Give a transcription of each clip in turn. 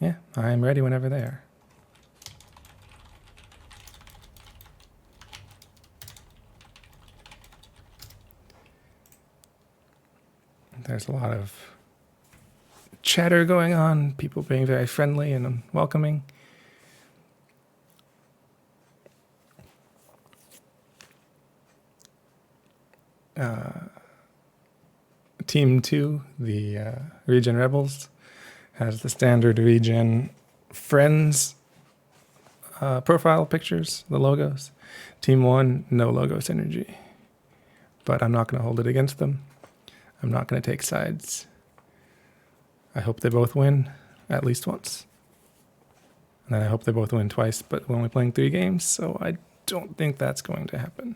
Yeah, I'm ready whenever they are. There's a lot of chatter going on, people being very friendly and welcoming. Team 2, the ReGen Rebels, has the standard ReGen friends profile pictures, the logos. Team 1, no logo synergy. But I'm not going to hold it against them. I'm not going to take sides. I hope they both win at least once. And then I hope they both win twice, but we're only playing 3 games, so I don't think that's going to happen.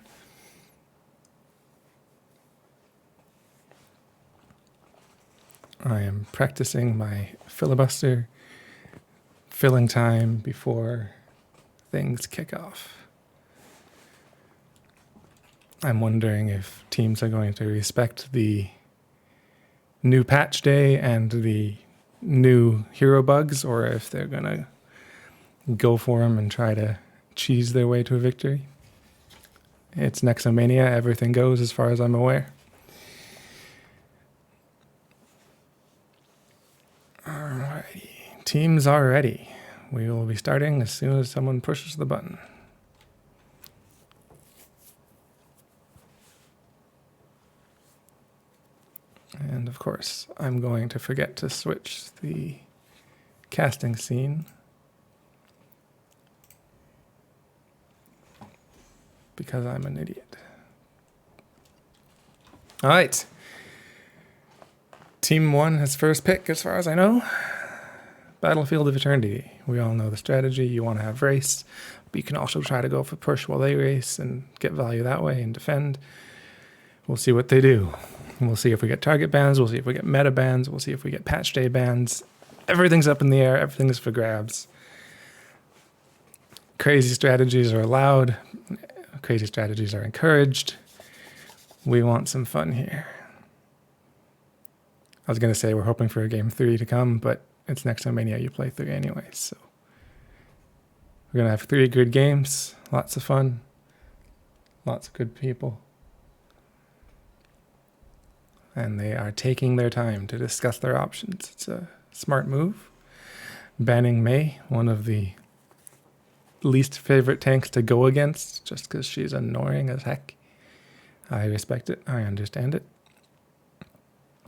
I am practicing my filibuster, filling time before things kick off. I'm wondering if teams are going to respect the new patch day and the new hero bugs, or if they're going to go for them and try to cheese their way to a victory. It's Nexomania, everything goes as far as I'm aware. Alrighty, teams are ready. We will be starting as soon as someone pushes the button. And of course, I'm going to forget to switch the casting scene because I'm an idiot. All right. Team 1 has first pick, as far as I know. Battlefield of Eternity. We all know the strategy. You want to have race, but you can also try to go for push while they race and get value that way and defend. We'll see what they do. We'll see if we get target bans. We'll see if we get meta bans. We'll see if we get patch day bans. Everything's up in the air. Everything's for grabs. Crazy strategies are allowed. Crazy strategies are encouraged. We want some fun here. I was going to say we're hoping for a game 3 to come, but it's Nexomania. You play 3 anyway, so we're going to have 3 good games. Lots of fun. Lots of good people. And they are taking their time to discuss their options. It's a smart move. Banning Mei, one of the least favorite tanks to go against, just because she's annoying as heck. I respect it. I understand it.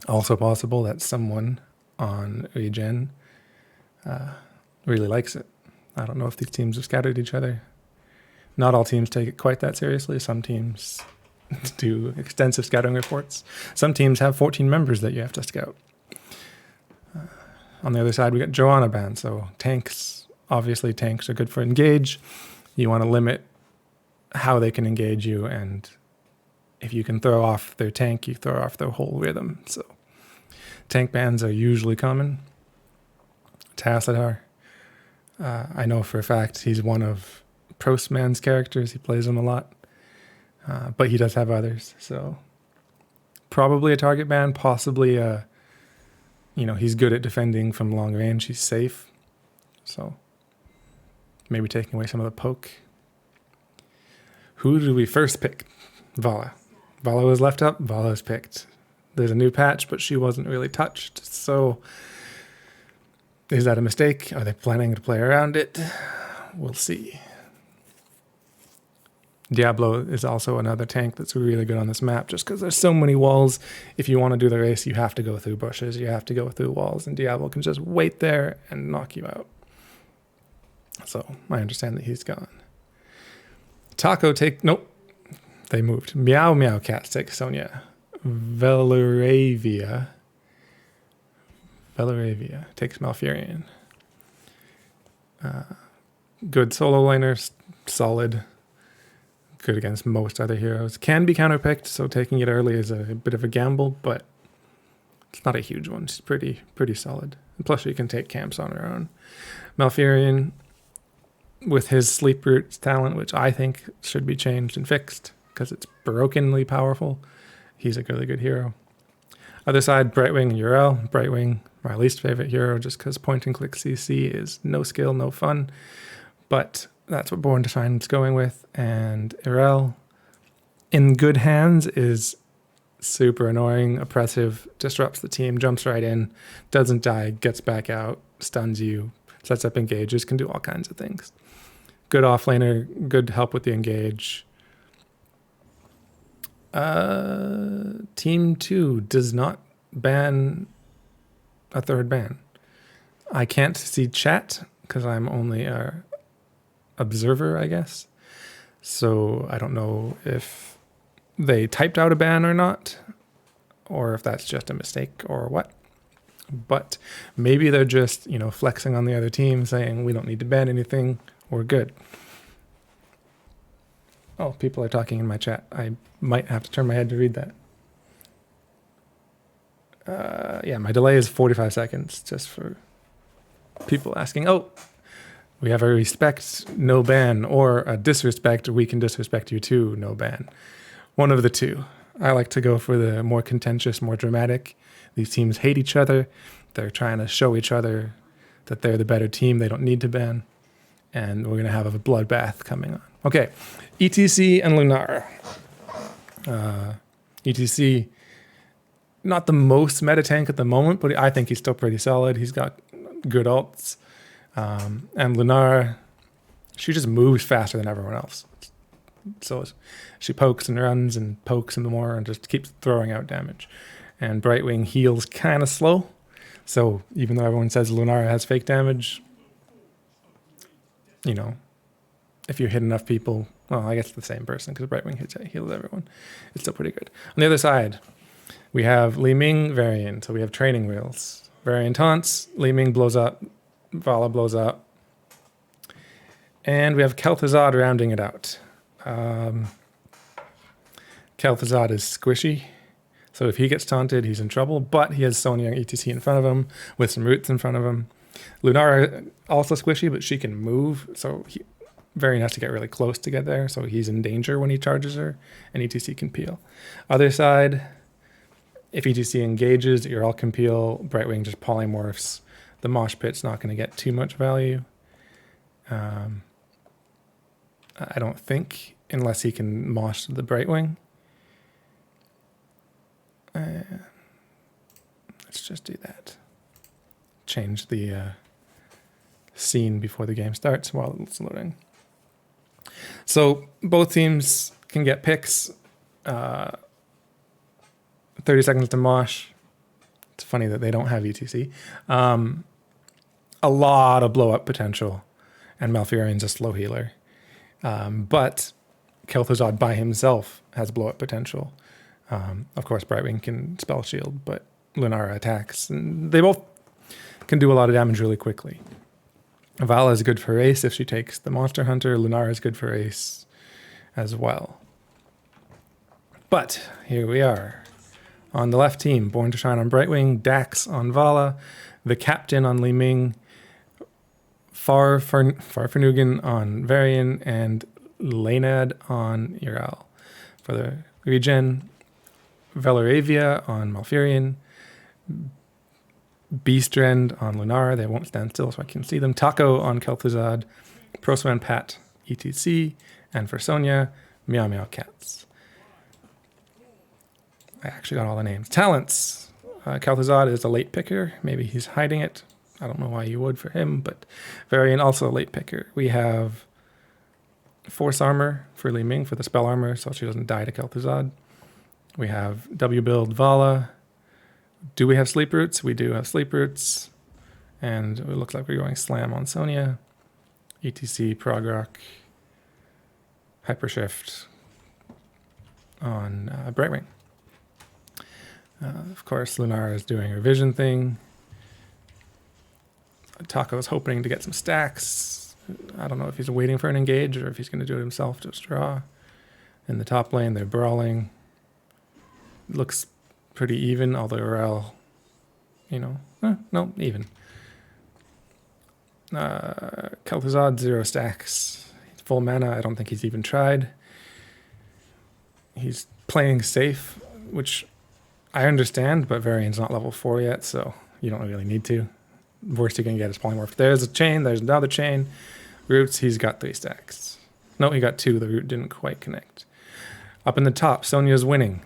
Also possible that someone on ReGen really likes it. I don't know if these teams have scouted each other. Not all teams take it quite that seriously. Some teams do extensive scouting reports. Some teams have 14 members that you have to scout. On the other side, we got Joanna banned. So tanks, obviously tanks are good for engage. You want to limit how they can engage you, and if you can throw off their tank, you throw off their whole rhythm. So tank bans are usually common. Tassadar, I know for a fact he's one of Prostman's characters. He plays him a lot. But he does have others, so probably a target ban, possibly he's good at defending from long range. He's safe, so maybe taking away some of the poke. Who do we first pick? Vala. Vala was left up. Vala is picked. There's a new patch, but she wasn't really touched. So is that a mistake? Are they planning to play around it? We'll see. Diablo is also another tank that's really good on this map just because there's so many walls. If you want to do the race, you have to go through bushes. You have to go through walls, and Diablo can just wait there and knock you out. So I understand that he's gone. Taco nope. They moved. Meow Meow Cat takes Sonya. Velaravia takes Malfurion. Good solo laner, solid. Good against most other heroes. Can be counterpicked, so taking it early is a bit of a gamble, but it's not a huge one. It's pretty solid. And plus, you can take camps on her own. Malfurion, with his Sleep Roots talent, which I think should be changed and fixed because it's brokenly powerful, he's a really good hero. Other side, Brightwing and Urel. Brightwing, my least favorite hero, just because point and click CC is no skill, no fun. But that's what Born to Shine is going with. And Urel, in good hands, is super annoying, oppressive, disrupts the team, jumps right in, doesn't die, gets back out, stuns you, sets up engages, can do all kinds of things. Good offlaner, good help with the engage. Team 2 does not ban a third ban. I can't see chat because I'm only a observer, I guess. So I don't know if they typed out a ban or not, or if that's just a mistake or what. But maybe they're just, flexing on the other team, saying we don't need to ban anything, we're good. Oh, people are talking in my chat. I might have to turn my head to read that. Yeah, my delay is 45 seconds, just for people asking, oh, we have a respect, no ban, or a disrespect, we can disrespect you too, no ban. One of the two. I like to go for the more contentious, more dramatic. These teams hate each other. They're trying to show each other that they're the better team. They don't need to ban. And we're going to have a bloodbath coming on. Okay, ETC and Lunara. ETC, not the most meta tank at the moment, but I think he's still pretty solid. He's got good ults. And Lunara, she just moves faster than everyone else. So she pokes and runs and pokes and more and just keeps throwing out damage. And Brightwing heals kind of slow. So even though everyone says Lunara has fake damage, if you hit enough people, well, I guess it's the same person because Brightwing heals everyone. It's still pretty good. On the other side, we have Li Ming Varian. So we have training wheels. Varian taunts, Li Ming blows up, Vala blows up. And we have Kel'Thuzad rounding it out. Kel'Thuzad is squishy. So if he gets taunted, he's in trouble. But he has Sonya and ETC in front of him with some roots in front of him. Lunara also squishy, but she can move. So Varian has to get really close to get there. So he's in danger when he charges her. And ETC can peel. Other side, if ETC engages, Urel can peel. Brightwing just polymorphs. The Mosh Pit's not going to get too much value. I don't think, unless he can Mosh the Brightwing. Let's just do that. Change the scene before the game starts while it's loading. So both teams can get picks. 30 seconds to Mosh. It's funny that they don't have ETC. A lot of blow up potential, and Malfurion's a slow healer. But Kel'Thuzad by himself has blow up potential. Of course, Brightwing can spell shield, but Lunara attacks. And they both can do a lot of damage really quickly. Vala is good for Ace if she takes the Monster Hunter. Lunara is good for Ace as well. But here we are. On the left team, Born to Shine on Brightwing, Dax on Vala, the Captain on Li Ming, Farfanugan on Varian, and Laenad on Urel. For the ReGen, Velaravia on Malfurion, Beastrend on Lunara, they won't stand still so I can see them, Taco on Kel'Thuzad, Prosoman Pat, ETC, and for Sonya, Meow Meow Cats. I actually got all the names. Talents. Kel'Thuzad is a late picker. Maybe he's hiding it. I don't know why you would for him, but Varian also a late picker. We have Force Armor for Li Ming for the spell armor, so she doesn't die to Kel'Thuzad. We have W build Vala. Do we have sleep roots? We do have sleep roots. And it looks like we're going Slam on Sonya. ETC, Prog Rock, Hypershift on Brightwing. Of course, Lunara is doing her vision thing. Taco's hoping to get some stacks. I don't know if he's waiting for an engage or if he's going to do it himself, just draw. In the top lane, they're brawling. Looks pretty even, although Urel, no, even. Kel'Thuzad, 0 stacks. He's full mana. I don't think he's even tried. He's playing safe, which I understand, but Varian's not level 4 yet, so you don't really need to. Worst you can get is Polymorph. There's a chain, there's another chain. Roots, he's got 3 stacks. No, he got 2, the root didn't quite connect. Up in the top, Sonia's winning,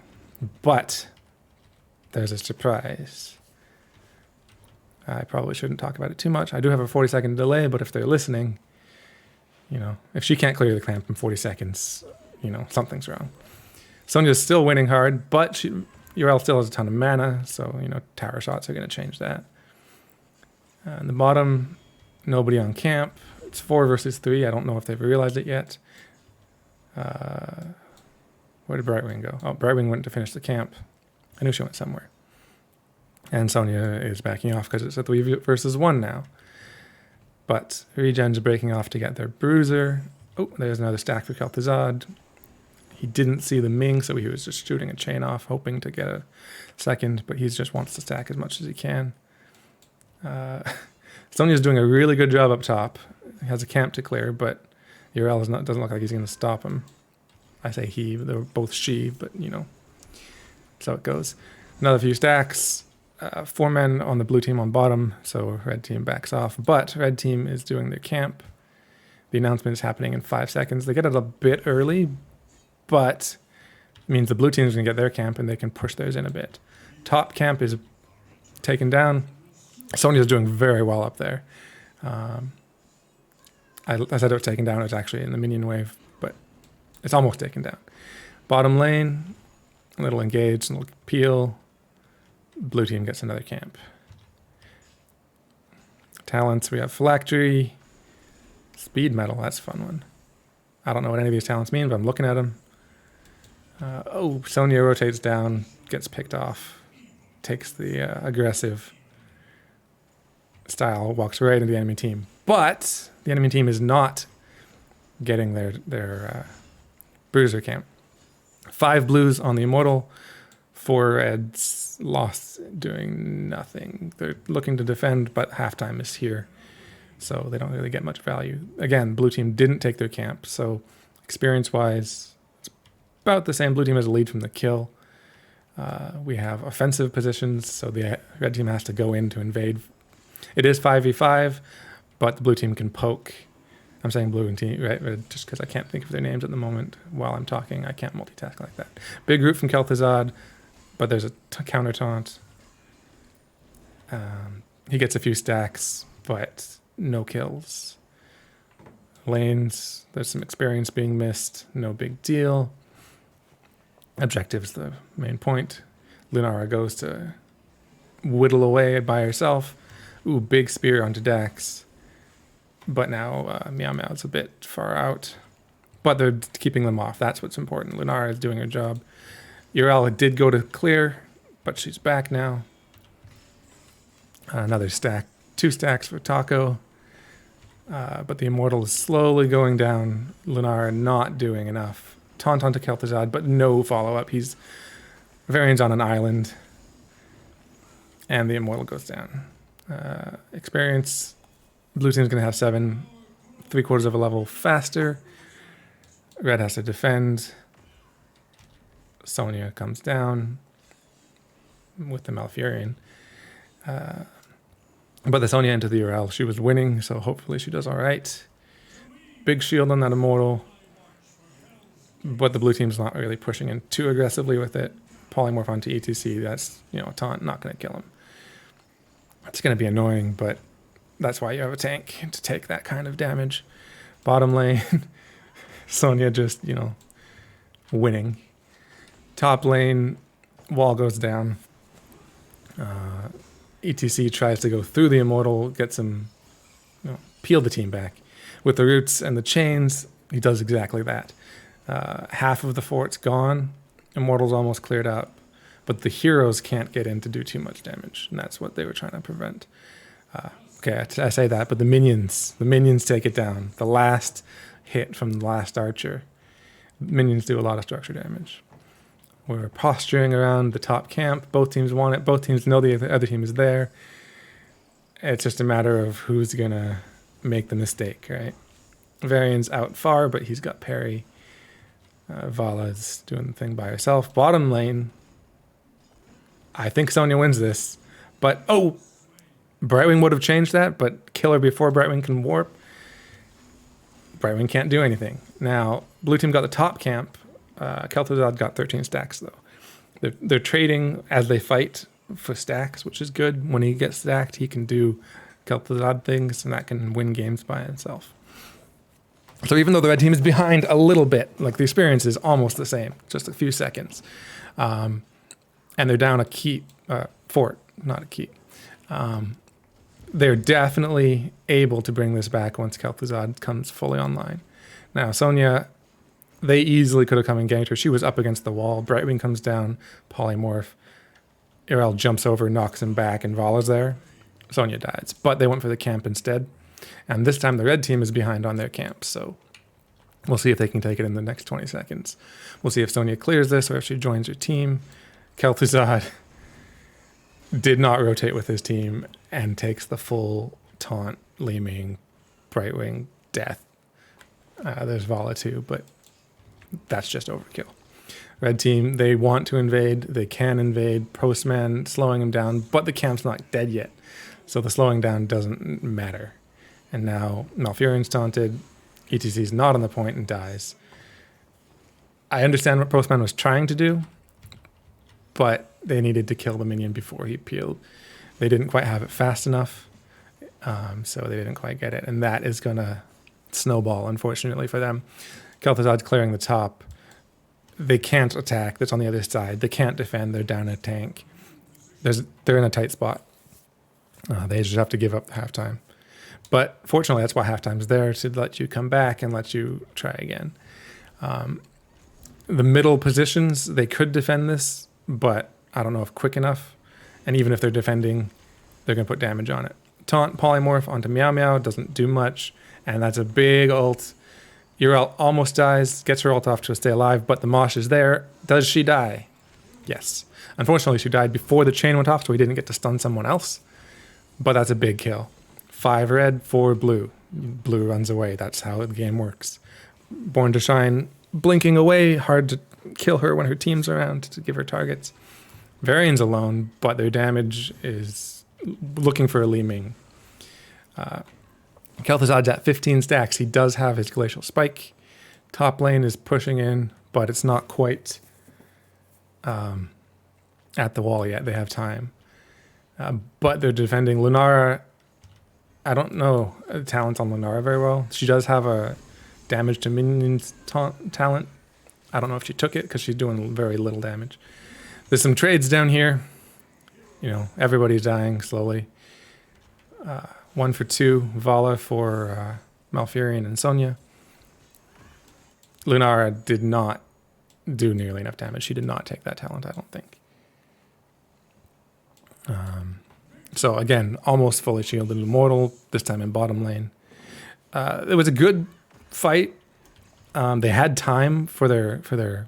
but there's a surprise. I probably shouldn't talk about it too much. I do have a 40-second delay, but if they're listening, you know, if she can't clear the clamp in 40 seconds, you know, something's wrong. Sonia's still winning hard, but Urel still has a ton of mana, so, you know, tower shots are going to change that. In the bottom, nobody on camp. It's 4 versus 3. I don't know if they've realized it yet. Where did Brightwing go? Oh, Brightwing went to finish the camp. I knew she went somewhere. And Sonia is backing off because it's a 3 versus 1 now. But ReGen's breaking off to get their Bruiser. Oh, there's another stack for Kel'Thuzad. He didn't see the Ming, so he was just shooting a chain off, hoping to get a second, but he just wants to stack as much as he can. Sonia's doing a really good job up top. He has a camp to clear, but Urel doesn't look like he's going to stop him. I say he, they're both she, but you know, so it goes. Another few stacks. 4 men on the blue team on bottom, so red team backs off. But red team is doing their camp. The announcement is happening in 5 seconds. They get it a bit early, but it means the blue team is going to get their camp and they can push theirs in a bit. Top camp is taken down. Sonia's doing very well up there. I said it was taken down. It was actually in the minion wave, but it's almost taken down. Bottom lane, a little engaged, a little peel. Blue team gets another camp. Talents, we have Phylactery, Speed Metal, that's a fun one. I don't know what any of these talents mean, but I'm looking at them. Sonia rotates down, gets picked off, takes the aggressive style, walks right into the enemy team. But the enemy team is not getting their Bruiser camp. 5 blues on the Immortal, 4 reds lost doing nothing. They're looking to defend, but halftime is here, so they don't really get much value. Again, blue team didn't take their camp, so experience-wise, it's about the same. Blue team has a lead from the kill. We have offensive positions, so the red team has to go in to invade. It is 5v5, but the blue team can poke. I'm saying blue and team, red, just because I can't think of their names at the moment while I'm talking. I can't multitask like that. Big root from Kel'Thuzad, but there's a counter taunt. He gets a few stacks, but no kills. Lanes, there's some experience being missed. No big deal. Objective's the main point. Lunara goes to whittle away by herself. Ooh, big spear onto Dax. But now Meow Meow's a bit far out. But they're keeping them off. That's what's important. Lunara is doing her job. Urel did go to clear, but she's back now. Another stack. 2 stacks for Taco. But the Immortal is slowly going down. Lunara not doing enough. Taunt onto Kel'Thuzad, but no follow-up. He's Varian's on an island. And the Immortal goes down. Experience. Blue team's going to have 7. 3/4 of a level faster. Red has to defend. Sonia comes down with the Malfurion. But the Sonia into the Urel. She was winning, so hopefully she does all right. Big shield on that Immortal. But the blue team's not really pushing in too aggressively with it. Polymorph onto ETC. That's, you know, a taunt, not going to kill him. It's going to be annoying, but that's why you have a tank, to take that kind of damage. Bottom lane, Sonia just, you know, winning. Top lane, wall goes down. ETC tries to go through the Immortal, gets him, you know, peel the team back. With the roots and the chains, he does exactly that. Half of the fort's gone. Immortal's almost cleared up. But the heroes can't get in to do too much damage, and that's what they were trying to prevent. Okay, I say that, but the minions take it down. The last hit from the last archer. Minions do a lot of structure damage. We're posturing around the top camp. Both teams want it. Both teams know the other team is there. It's just a matter of who's going to make the mistake, right? Varian's out far, but he's got parry. Vala's doing the thing by herself. Bottom lane, I think Sonya wins this. But, oh, Brightwing would have changed that, but kill her before Brightwing can warp. Brightwing can't do anything. Now, blue team got the top camp. Kel'Thuzad got 13 stacks, though. They're trading as they fight for stacks, which is good. When he gets stacked, he can do Kel'Thuzad things, and that can win games by itself. So even though the red team is behind a little bit, like the experience is almost the same, just a few seconds. And they're down a keep, fort, not a keep. They're definitely able to bring this back once Kel'Thuzad comes fully online. Now, Sonya, they easily could have come and ganked her. She was up against the wall. Brightwing comes down, polymorph. Irel jumps over, knocks him back, and Vala's there. Sonya dies. But they went for the camp instead. And this time the red team is behind on their camp. So we'll see if they can take it in the next 20 seconds. We'll see if Sonya clears this or if she joins her team. Kel'Thuzad did not rotate with his team and takes the full taunt, Li Ming, Brightwing, death. There's Vala too, but that's just overkill. Red team, they want to invade. They can invade. Postman slowing them down, but the camp's not dead yet. So the slowing down doesn't matter. And now Malfurion's taunted. ETC's not on the point and dies. I understand what Postman was trying to do, but they needed to kill the minion before he peeled. They didn't quite have it fast enough, so they didn't quite get it. And that is going to snowball, unfortunately, for them. Kel'Thuzad's clearing the top. They can't attack. That's on the other side. They can't defend. They're down a tank. They're in a tight spot. They just have to give up halftime. But fortunately, that's why halftime's there, to let you come back and let you try again. The middle positions, they could defend this, but I don't know if quick enough. And even if they're defending, they're going to put damage on it. Taunt, polymorph onto Meow Meow, doesn't do much. And that's a big ult. Uriel almost dies, gets her ult off to stay alive, but the Mosh is there. Does she die? Yes. Unfortunately, she died before the chain went off, so he didn't get to stun someone else. But that's a big kill. 5 red, 4 blue. Blue runs away. That's how the game works. Born to Shine, blinking away. Hard to kill her when her team's around to give her targets. Varian's alone, but their damage is looking for a Li Ming. Kel'Thuzad's at 15 stacks. He does have his Glacial Spike. Top lane is pushing in, but it's not quite at the wall yet. They have time. But they're defending Lunara. I don't know the talent on Lunara very well. She does have a damage to minions talent. I don't know if she took it because she's doing very little damage. There's some trades down here. You know, everybody's dying slowly. 1 for 2. Vala for Malfurion and Sonya. Lunara did not do nearly enough damage. She did not take that talent, I don't think. So again, almost fully shielded Immortal, this time in bottom lane. It was a good fight. They had time for their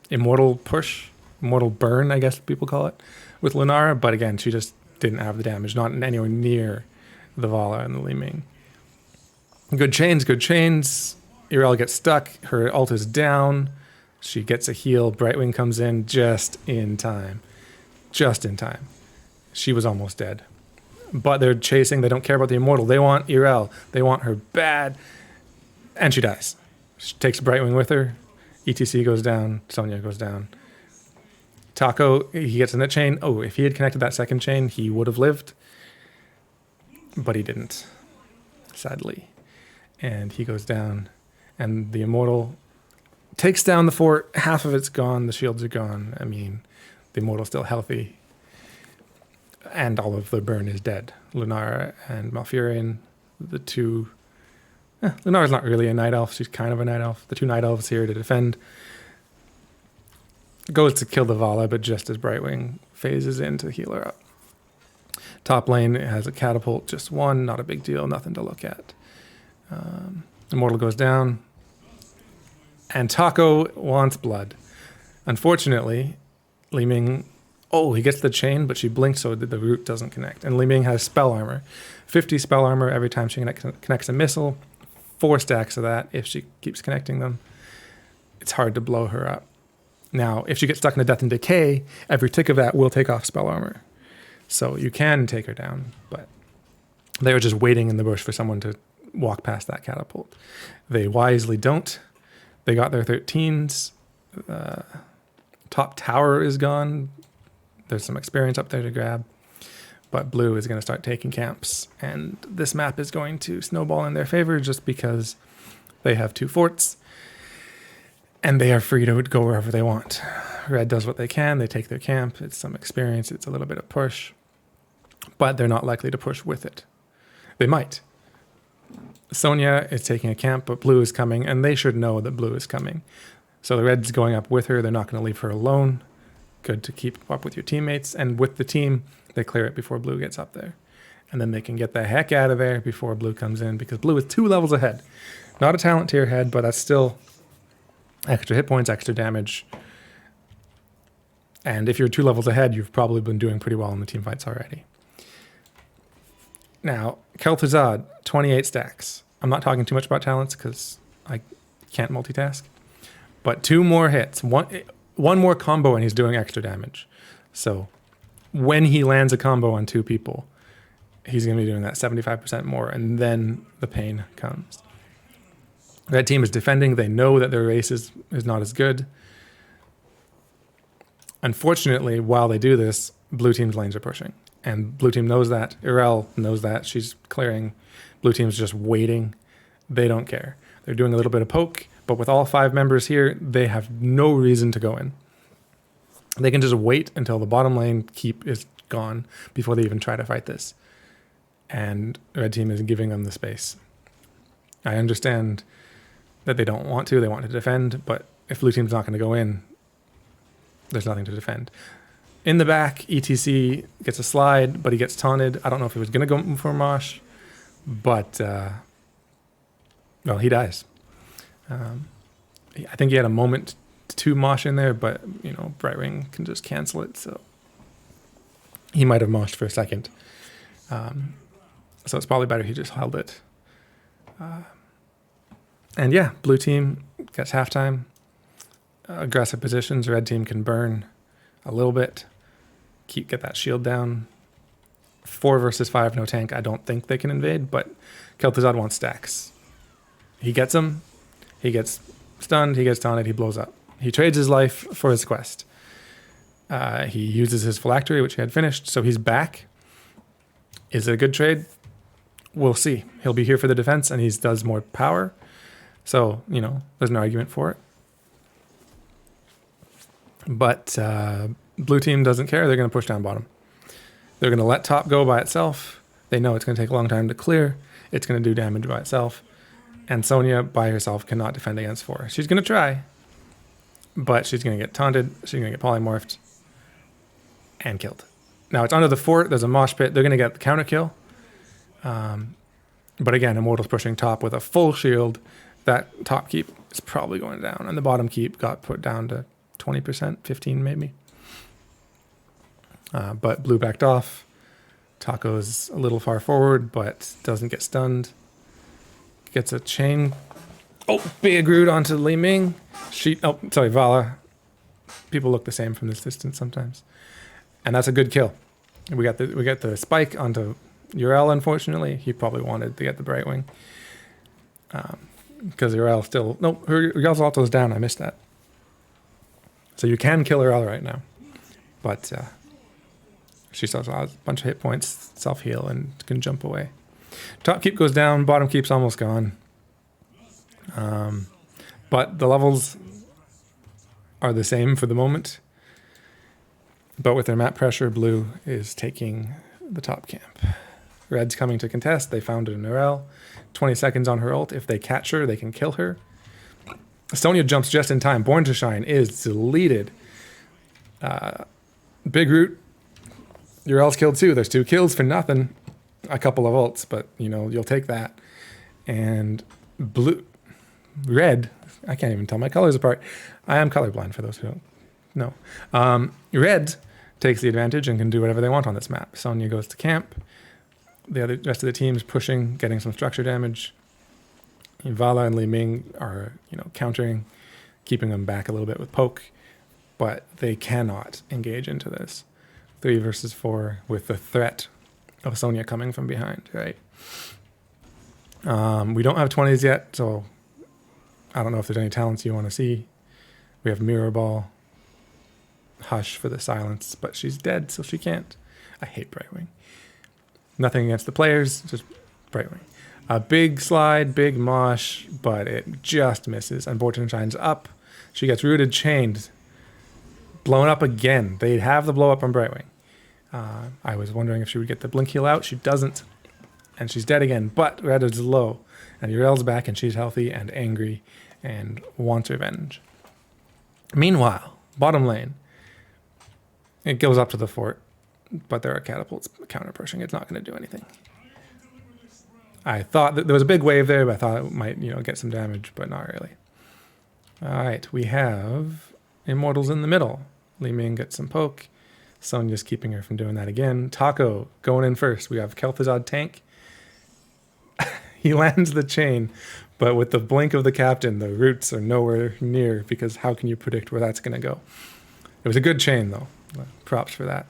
Immortal push, Immortal burn, I guess people call it, with Lunara, but again, she just didn't have the damage, not anywhere near the Vala and the Li Ming. Good chains, good chains. Uriel gets stuck, her ult is down, she gets a heal, Brightwing comes in just in time. Just in time. She was almost dead. But they're chasing, they don't care about the Immortal, they want Uriel, they want her bad, and she dies. She takes Brightwing with her, ETC goes down, Sonya goes down. Taco, he gets in the chain. Oh, if he had connected that second chain, he would have lived. But he didn't, sadly. And he goes down. And the Immortal takes down the fort. Half of it's gone. The shields are gone. I mean, the Immortal's still healthy. And all of the burn is dead. Lunara and Malfurion, the two... Lunara's not really a night elf. She's kind of a night elf. The two night elves here to defend. Goes to kill the Vala, but just as Brightwing phases in to heal her up. Top lane has a catapult, just one, not a big deal, nothing to look at. Immortal goes down. And Taco wants blood. Unfortunately, Li Ming, he gets the chain, but she blinks so that the root doesn't connect. And Li Ming has spell armor. 50 spell armor every time she connects a missile. 4 stacks of that if she keeps connecting them. It's hard to blow her up. Now, if she gets stuck in a Death and Decay, every tick of that will take off spell armor. So you can take her down, but they were just waiting in the bush for someone to walk past that catapult. They wisely don't. They got their 13s. Top tower is gone. There's some experience up there to grab. But blue is going to start taking camps. And this map is going to snowball in their favor just because they have 2 forts. And they are free to go wherever they want. Red does what they can. They take their camp. It's some experience. It's a little bit of push. But they're not likely to push with it. They might. Sonia is taking a camp, but blue is coming. And they should know that blue is coming. So the red's going up with her. They're not going to leave her alone. Good to keep up with your teammates. And with the team, they clear it before blue gets up there. And then they can get the heck out of there before blue comes in. Because blue is 2 levels ahead. Not a talent tier head, but that's still extra hit points, extra damage. And if you're 2 levels ahead, you've probably been doing pretty well in the team fights already. Now, Kel'Thuzad, 28 stacks. I'm not talking too much about talents because I can't multitask. But 2 more hits. One more combo and he's doing extra damage. So when he lands a combo on 2 people, he's going to be doing that 75% more. And then the pain comes. Red team is defending. They know that their race is not as good. Unfortunately, while they do this, blue team's lanes are pushing. And blue team knows that. Irel knows that. She's clearing. Blue team's just waiting. They don't care. They're doing a little bit of poke, but with all 5 members here, they have no reason to go in. They can just wait until the bottom lane keep is gone before they even try to fight this. And red team is giving them the space. I understand that they don't want to. They want to defend, but if blue team's not going to go in, there's nothing to defend. In the back, ETC gets a slide, but he gets taunted. I don't know if he was going to go for Mosh, but, well, he dies. I think he had a moment to Mosh in there, but, you know, Brightwing can just cancel it, so he might have Moshed for a second. So it's probably better he just held it. And yeah, blue team gets halftime. Aggressive positions. Red team can burn a little bit. Get that shield down. 4 versus 5, no tank. I don't think they can invade, but Kel'Thuzad wants stacks. He gets them. He gets stunned. He gets taunted. He blows up. He trades his life for his quest. He uses his phylactery, which he had finished, so he's back. Is it a good trade? We'll see. He'll be here for the defense, and he does more power. So, you know, there's no argument for it. But blue team doesn't care. They're going to push down bottom. They're going to let top go by itself. They know it's going to take a long time to clear. It's going to do damage by itself. And Sonia by herself cannot defend against 4. She's going to try, but she's going to get taunted. She's going to get polymorphed and killed. Now it's under the fort. There's a mosh pit. They're going to get the counter kill. But again, Immortal's pushing top with a full shield. That top keep is probably going down. And the bottom keep got put down to 20%, 15 maybe. But blue backed off. Taco's a little far forward, but doesn't get stunned. Gets a chain. Oh, big root onto Li Ming. Vala. People look the same from this distance sometimes. And that's a good kill. We got the spike onto Urel, unfortunately. He probably wanted to get the Brightwing. Because Urel still... No, Urel's alto's down. I missed that. So you can kill Urel right now. But she still has a bunch of hit points, self-heal, and can jump away. Top keep goes down. Bottom keep's almost gone. But the levels are the same for the moment. But with their map pressure, blue is taking the top camp. Red's coming to contest. They found an Urel. 20 seconds on her ult. If they catch her, they can kill her. Sonia jumps just in time. Born to Shine is deleted. Big Root. Urel's killed too. There's 2 kills for nothing. A couple of ults, but you know, you'll take that. And red, I can't even tell my colors apart. I am colorblind for those who don't know. Red takes the advantage and can do whatever they want on this map. Sonya goes to camp. The rest of the team's pushing, getting some structure damage. Vala and Li Ming are, countering, keeping them back a little bit with poke. but they cannot engage into this 3 versus 4 with the threat of Sonya coming from behind, right? We don't have 20s yet, so I don't know if there's any talents you want to see. We have Mirror Ball, Hush for the silence, but she's dead, so she can't. I hate Brightwing. Nothing against the players, just Brightwing. A big slide, big Mosh, but it just misses. Unfortunate shines up. She gets rooted, chained, blown up again. They have the blow up on Brightwing. I was wondering if she would get the blink heal out. She doesn't, and she's dead again. But Red is low, and Urel's back, and she's healthy and angry and wants revenge. Meanwhile, bottom lane, it goes up to the fort, but there are catapults counter-pushing. It's not going to do anything. I thought that there was a big wave there, but I thought it might, get some damage, but not really. All right, we have Immortals in the middle. Li Ming gets some poke. Sonya's keeping her from doing that again. Taco going in first. We have Kel'Thuzad tank. He lands the chain, but with the blink of the captain, the roots are nowhere near, because how can you predict where that's going to go? It was a good chain, though. Props for that.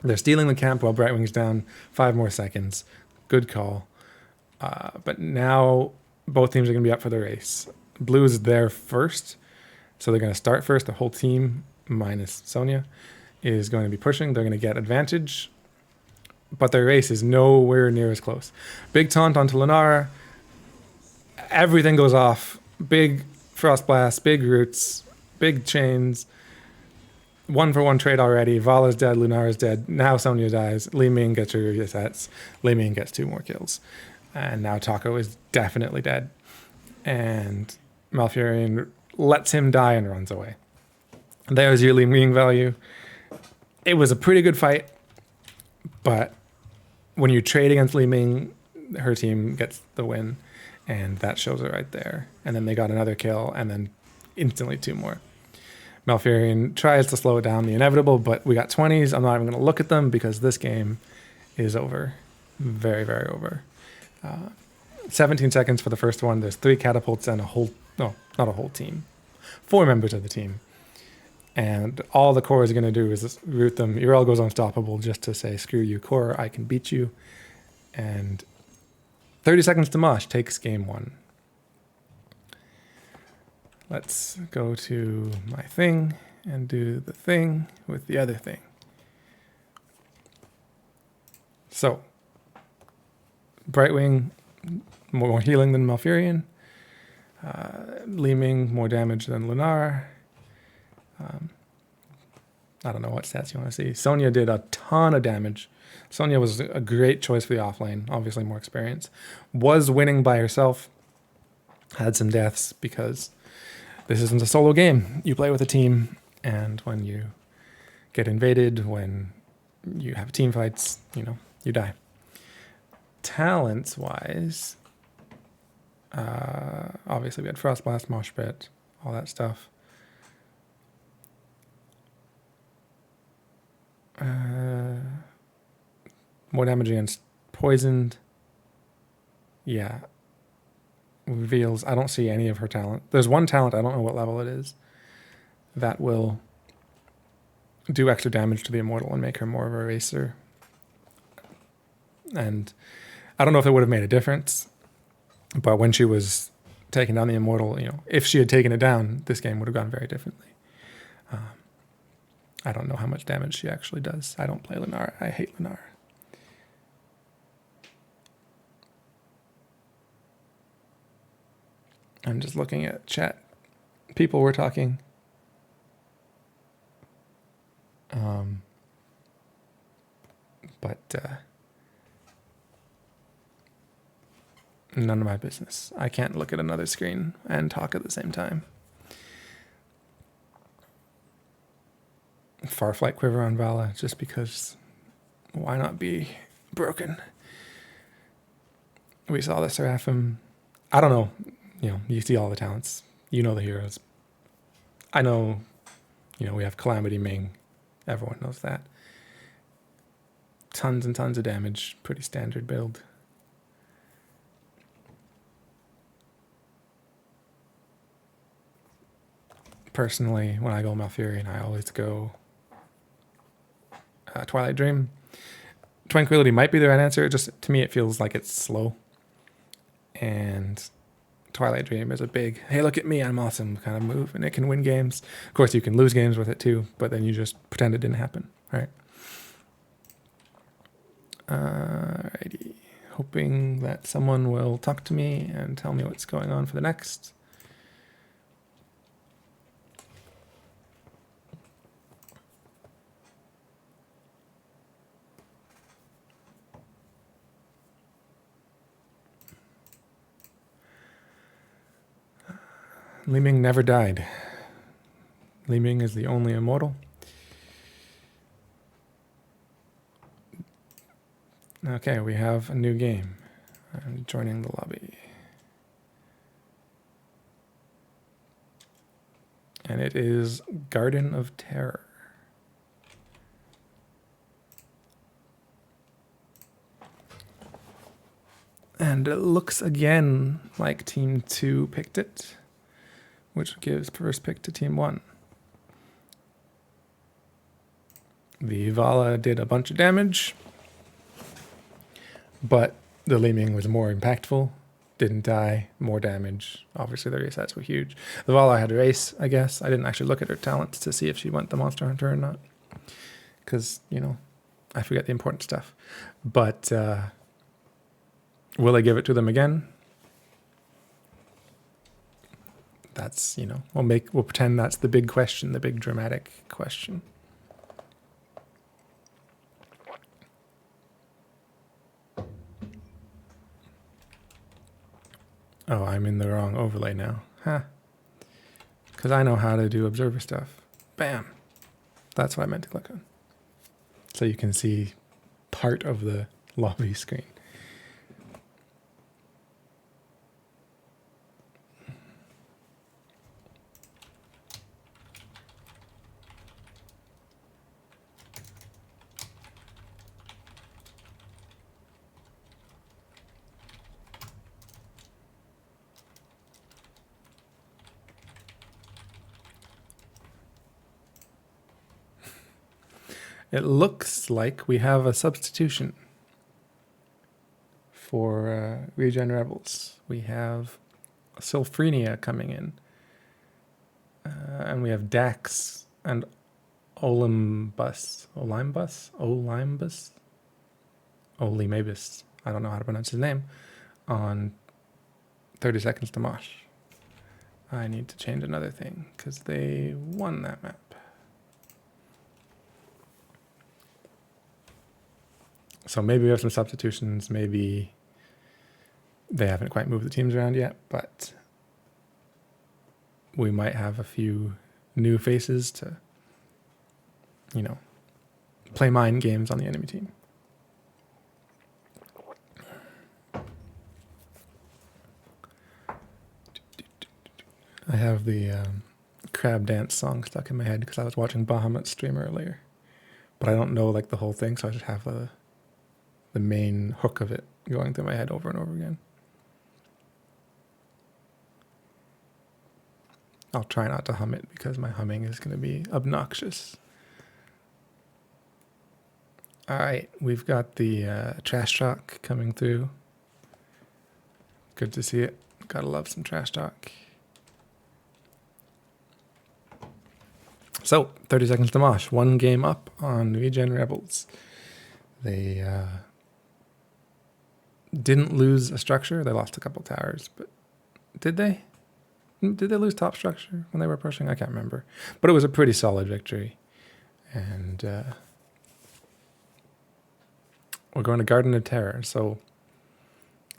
They're stealing the camp while Brightwing's down. 5 more seconds. Good call. But now both teams are going to be up for the race. Blue is there first, so they're going to start first. The whole team, minus Sonya, is going to be pushing. They're going to get advantage, but their race is nowhere near as close. Big taunt onto Lunara. Everything goes off. Big Frost Blast, big roots, big chains. 1-for-1 trade already. Vala's dead, Lunara's dead. Now Sonya dies. Li Ming gets her resets. Li Ming gets 2 more kills. And now Taco is definitely dead. And Malfurion lets him die and runs away. There's your Li Ming value. It was a pretty good fight, but when you trade against Li Ming, her team gets the win, and that shows it right there. And then they got another kill, and then instantly 2 more. Malfurion tries to slow it down, the inevitable, but we got 20s. I'm not even going to look at them because this game is over. Very, very over. 17 seconds for the first one. There's 3 catapults and not a whole team. 4 members of the team. And all the core is going to do is root them. Urel goes unstoppable just to say, screw you, core, I can beat you. And 30 seconds to Mosh takes game 1. Let's go to my thing and do the thing with the other thing. So, Brightwing, more healing than Malfurion. Li Ming, more damage than Lunara. I don't know what stats you want to see. Sonya did a ton of damage. Sonya was a great choice for the offlane, obviously more experience. Was winning by herself. Had some deaths because this isn't a solo game. You play with a team, and when you get invaded, when you have team fights, you die. Talents-wise, obviously we had Frost Blast, Mosh Pit, all that stuff. More damage against poisoned. Yeah. Reveals. I don't see any of her talent. There's one talent, I don't know what level it is, that will do extra damage to the Immortal and make her more of a racer. And I don't know if it would have made a difference, but when she was taking down the Immortal, if she had taken it down, this game would have gone very differently. I don't know how much damage she actually does. I don't play Lunara. I hate Lunara. I'm just looking at chat. People were talking. But none of my business. I can't look at another screen and talk at the same time. Farflight Quiver on Vala, just because why not be broken? We saw the Seraphim. I don't know. You see all the talents. You know the heroes. I know, we have Calamity Ming. Everyone knows that. Tons and tons of damage. Pretty standard build. personally, when I go Malfurion, I always go Twilight Dream. Tranquility might be the right answer. Just to me, it feels like it's slow. And Twilight Dream is a big, hey, look at me, I'm awesome kind of move, and it can win games. Of course, you can lose games with it too, but then you just pretend it didn't happen. All right. Alrighty. Hoping that someone will talk to me and tell me what's going on for the next. Li Ming never died. Li Ming is the only immortal. Okay, we have a new game. I'm joining the lobby. And it is Garden of Terror. And it looks again like Team 2 picked it, which gives first pick to Team 1. The Vala did a bunch of damage, but the Li Ming was more impactful, didn't die, more damage. Obviously the resets were huge. The Vala had a race, I guess. I didn't actually look at her talents to see if she went the Monster Hunter or not, because, you know, I forget the important stuff. But will I give it to them again? That's, you know, we'll pretend that's the big question, the big dramatic question. Oh, I'm in the wrong overlay now. Huh. Because I know how to do observer stuff. Bam. That's what I meant to click on. So you can see part of the lobby screen. It looks like we have a substitution for ReGen Rebels. We have Sylphrenia coming in. And we have Dax and Olimabus. I don't know how to pronounce his name. On 30 Seconds to Mosh. I need to change another thing because they won that map. So maybe we have some substitutions. Maybe they haven't quite moved the teams around yet, but we might have a few new faces to, you know, play mind games on the enemy team. I have the crab dance song stuck in my head because I was watching Bahamut's stream earlier, but I don't know like the whole thing, so I just have the main hook of it going through my head over and over again. I'll try not to hum it because my humming is going to be obnoxious. All right, we've got the trash talk coming through. Good to see it. Gotta love some trash talk. So, 30 Seconds to Mosh. One game up on ReGen Rebels. They didn't lose a structure. They lost a couple towers, but did they? Did they lose top structure when they were pushing? I can't remember. But it was a pretty solid victory. And we're going to Garden of Terror. So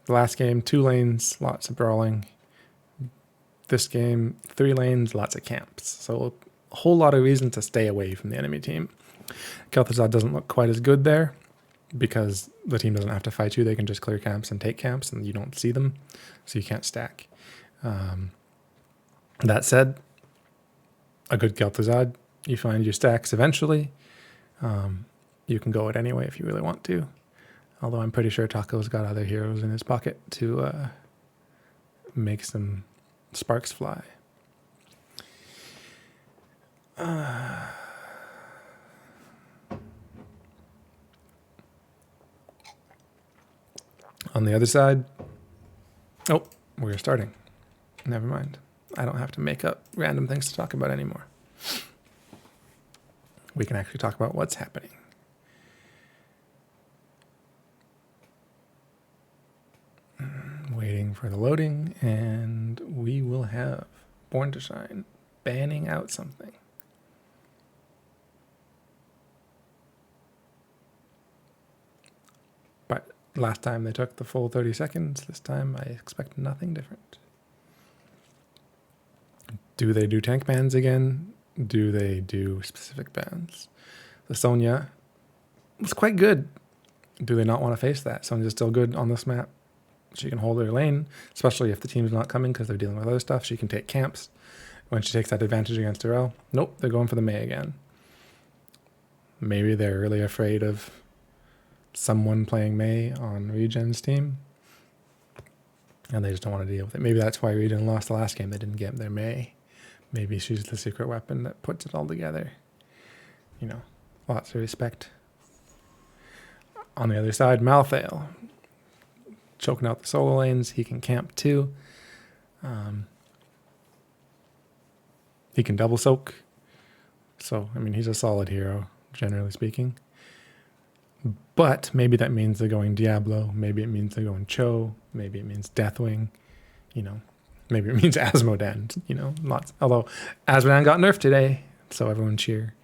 the last game, 2 lanes, lots of brawling. This game, 3 lanes, lots of camps. So a whole lot of reason to stay away from the enemy team. Kel'Thuzad doesn't look quite as good there because the team doesn't have to fight you. They can just clear camps and take camps and you don't see them. So you can't stack. That said, a good Kel'Thuzad, you find your stacks eventually. You can go it anyway if you really want to. Although I'm pretty sure Taco's got other heroes in his pocket to make some sparks fly. On the other side, oh, we're starting. Never mind. I don't have to make up random things to talk about anymore. We can actually talk about what's happening. Waiting for the loading, and we will have Born to Shine banning out something. But last time they took the full 30 seconds. This time I expect nothing different. Do they do tank bans again? Do they do specific bans? The Sonya was quite good. Do they not want to face that? Sonya's still good on this map. She can hold her lane, especially if the team's not coming because they're dealing with other stuff. She can take camps when she takes that advantage against Durrell. Nope, they're going for the Mei again. Maybe they're really afraid of someone playing Mei on ReGen's team, and they just don't want to deal with it. Maybe that's why ReGen lost the last game. They didn't get their Mei. Maybe she's the secret weapon that puts it all together. You know, lots of respect. On the other side, Malthael. Choking out the solo lanes. He can camp too. He can double soak. So, I mean, he's a solid hero, generally speaking. But maybe that means they're going Diablo. Maybe it means they're going Cho. Maybe it means Deathwing. You know, maybe it means Asmodan. You know, lots. Although Asmodan got nerfed today, so everyone cheer.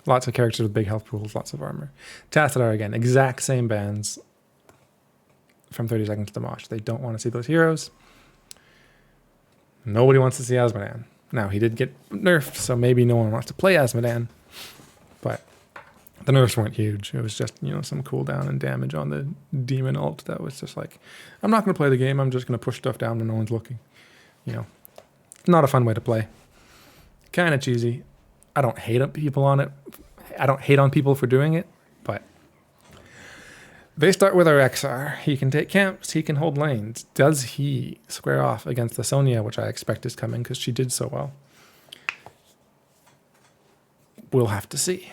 Lots of characters with big health pools, lots of armor. Tassadar again, exact same bans from 30 seconds to Mosh. They don't want to see those heroes. Nobody wants to see Asmodan. Now, he did get nerfed, so maybe no one wants to play Asmodan. But the nerfs weren't huge. It was just, you know, some cooldown and damage on the demon ult that was just like, I'm not going to play the game. I'm just going to push stuff down when no one's looking. You know, not a fun way to play. Kind of cheesy. I don't hate on people on it. I don't hate on people for doing it, but they start with our XR. He can take camps. He can hold lanes. Does he square off against the Sonya, which I expect is coming because she did so well? We'll have to see.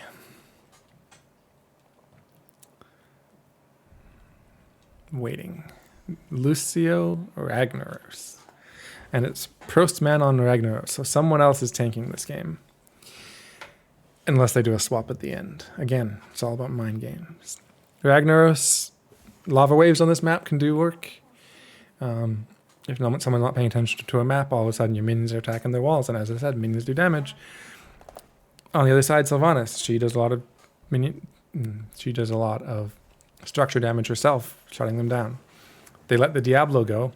Waiting. Lucio Ragnaros. And it's Prostman on Ragnaros, so someone else is tanking this game. Unless they do a swap at the end. Again, it's all about mind games. Ragnaros, lava waves on this map can do work. If someone's not paying attention to a map, all of a sudden your minions are attacking their walls. And as I said, minions do damage. On the other side, Sylvanas, she does a lot of structure damage herself, shutting them down. They let the Diablo go.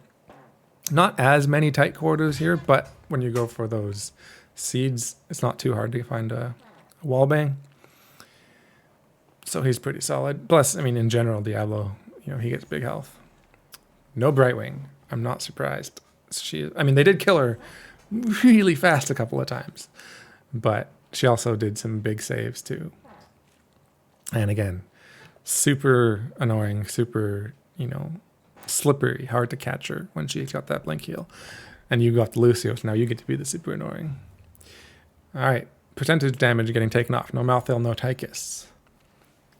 Not as many tight quarters here, but when you go for those seeds, it's not too hard to find a wallbang. So he's pretty solid. Plus, I mean, in general, Diablo, you know, he gets big health. No Brightwing. I'm not surprised. They did kill her really fast a couple of times, but she also did some big saves too. And again, super annoying, super, you know, slippery, hard to catch her when she's got that blink heal. And you got the Lucio, so now you get to be the super annoying. All right. Percentage damage getting taken off. No Malthael, no Tychus.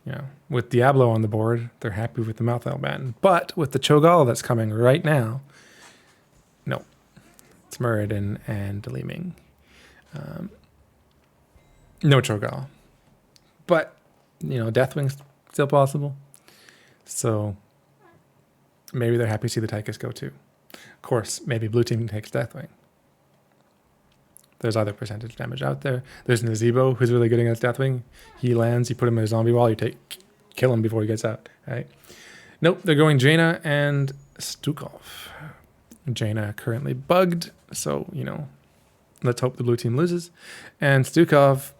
You know, with Diablo on the board, they're happy with the Malthael ban. But with the Cho'Gall that's coming right now, no. It's Muradin and Li-Ming. No Cho'Gall. But, you know, Deathwing's still possible. So maybe they're happy to see the Tychus go too. Of course, maybe blue team takes Deathwing. There's other percentage damage out there. There's Nazebo, who's really good against Deathwing. He lands, you put him in a zombie wall, kill him before he gets out. Right? Nope, they're going Jaina and Stukov. Jaina currently bugged, so, you know, let's hope the blue team loses. And Stukov,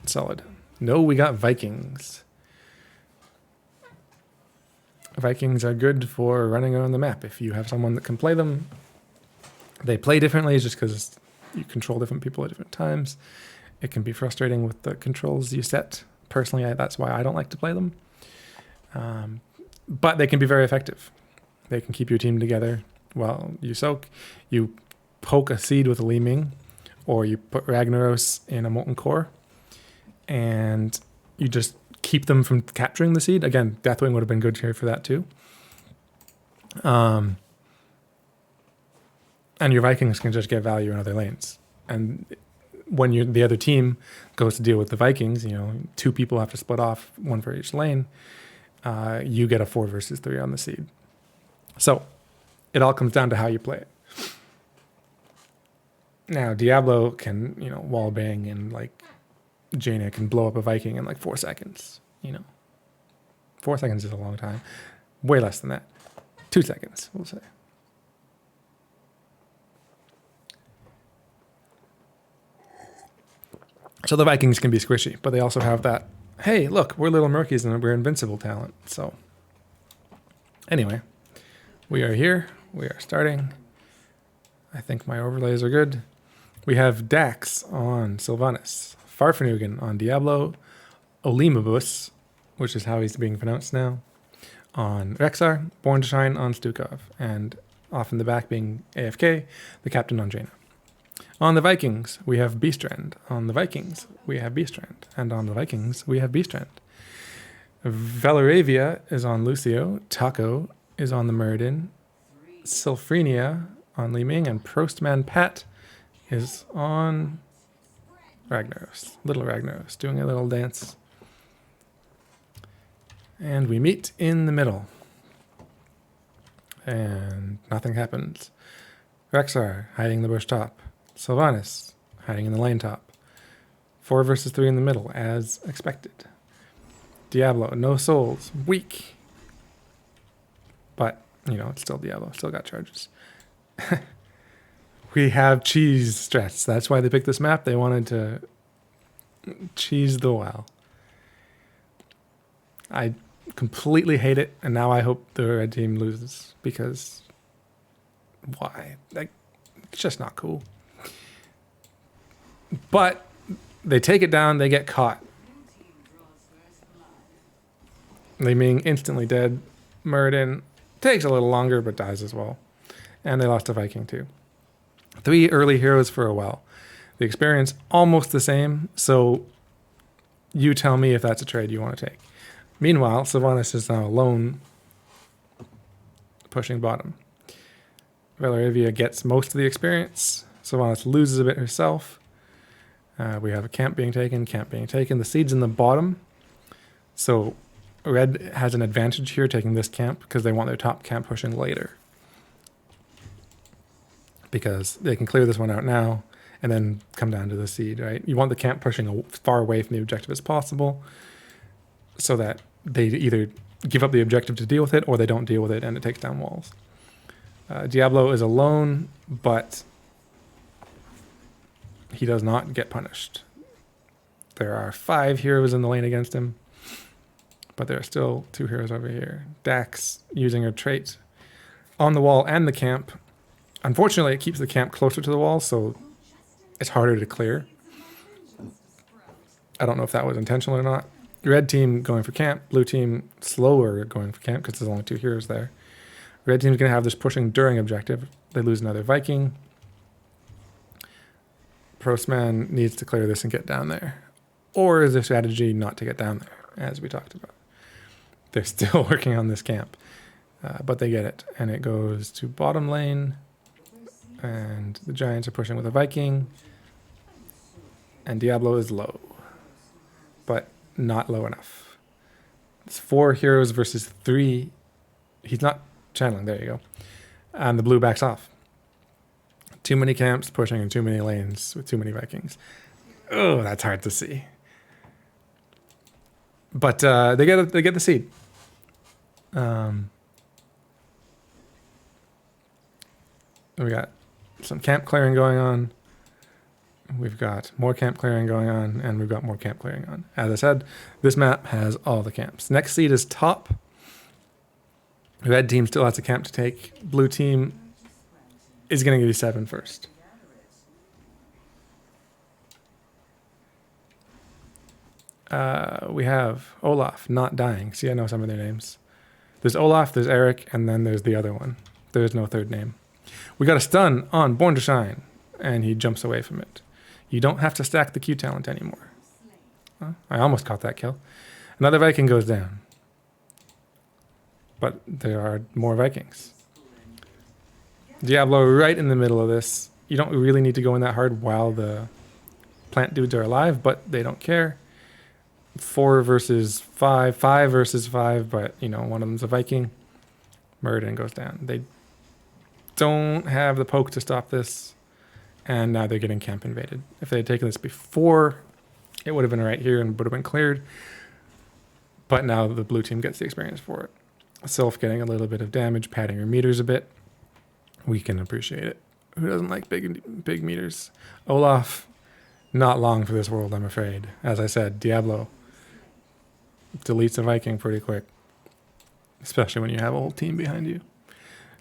solid. No, we got Vikings. Vikings are good for running around the map. If you have someone that can play them, they play differently just because you control different people at different times. It can be frustrating with the controls you set. Personally, that's why I don't like to play them. But they can be very effective. They can keep your team together while you soak. You poke a seed with a Li-Ming, or you put Ragnaros in a Molten Core, and you just keep them from capturing the seed. Again, Deathwing would have been good here for that too. And your Vikings can just get value in other lanes. And when the other team goes to deal with the Vikings, 2 people have to split off, 1 for each lane. You get a 4 versus 3 on the seed. So it all comes down to how you play it. Now, Diablo can, wall bang, and like Jaina can blow up a Viking in like 4 seconds. 4 seconds is a long time. Way less than that. 2 seconds, we'll say. So the Vikings can be squishy, but they also have that, hey, look, we're Little Murkies and we're invincible talent. So anyway, we are here. We are starting. I think my overlays are good. We have Dax on Sylvanas, Farfanugan on Diablo, Olimabus, which is how he's being pronounced now, on Rexar, Born to Shine on Stukov, and off in the back being AFK, the captain on Jaina. On the Vikings, we have Beastrand. On the Vikings, we have Beastrand. And on the Vikings, we have Beastrand. Valoravia is on Lucio. Taco is on the Muradin. Sylphrenia on Li Ming. And Prostman Pat is on Ragnaros. Little Ragnaros, doing a little dance. And we meet in the middle. And nothing happens. Rexar hiding in the bush top. Sylvanas hiding in the lane top. 4 versus 3 in the middle, as expected. Diablo, no souls, weak. But, it's still Diablo, still got charges. We have cheese strats. That's why they picked this map. They wanted to cheese the WoW. I completely hate it, and now I hope the red team loses, because why? It's just not cool. But they take it down, they get caught. Li Ming instantly dead. Muradin takes a little longer, but dies as well. And they lost a Viking too. 3 early heroes for a while. The experience almost the same, so you tell me if that's a trade you want to take. Meanwhile, Sylvanas is now alone, pushing bottom. Valoravia gets most of the experience. Sylvanas loses a bit herself. We have a camp being taken. The seed's in the bottom. So red has an advantage here taking this camp because they want their top camp pushing later. Because they can clear this one out now and then come down to the seed, right? You want the camp pushing as far away from the objective as possible so that they either give up the objective to deal with it or they don't deal with it and it takes down walls. Diablo is alone, but he does not get punished. There are 5 heroes in the lane against him, but there are still 2 heroes over here. Dax using her trait on the wall and the camp. Unfortunately, it keeps the camp closer to the wall, so it's harder to clear. I don't know if that was intentional or not. Red team going for camp, blue team slower going for camp because there's only 2 heroes there. Red team's going to have this pushing during objective. They lose another Viking. Prostman needs to clear this and get down there. Or is their strategy not to get down there, as we talked about? They're still working on this camp, but they get it. And it goes to bottom lane, and the Giants are pushing with a Viking, and Diablo is low, but not low enough. It's 4 heroes versus 3. He's not channeling, there you go. And the blue backs off. Too many camps pushing in too many lanes with too many Vikings. Oh, that's hard to see. But they get the seed. We got some camp clearing going on. We've got more camp clearing going on, and we've got more camp clearing on. As I said, this map has all the camps. Next seed is top. Red team still has a camp to take. Blue team is going to give you 7 first. We have Olaf not dying. See, I know some of their names. There's Olaf, there's Eric, and then there's the other one. There is no third name. We got a stun on Born to Shine, and he jumps away from it. You don't have to stack the Q talent anymore. I almost caught that kill. Another Viking goes down. But there are more Vikings. Diablo right in the middle of this. You don't really need to go in that hard while the plant dudes are alive, but they don't care. 4 versus 5, 5 versus 5, but you know, one of them's a Viking. Muradin goes down. They don't have the poke to stop this, and now they're getting camp invaded. If they had taken this before, it would have been right here and would have been cleared, but now the blue team gets the experience for it. Sylph getting a little bit of damage, padding her meters a bit. We can appreciate it. Who doesn't like big meters? Olaf, not long for this world, I'm afraid. As I said, Diablo deletes a Viking pretty quick, especially when you have a whole team behind you.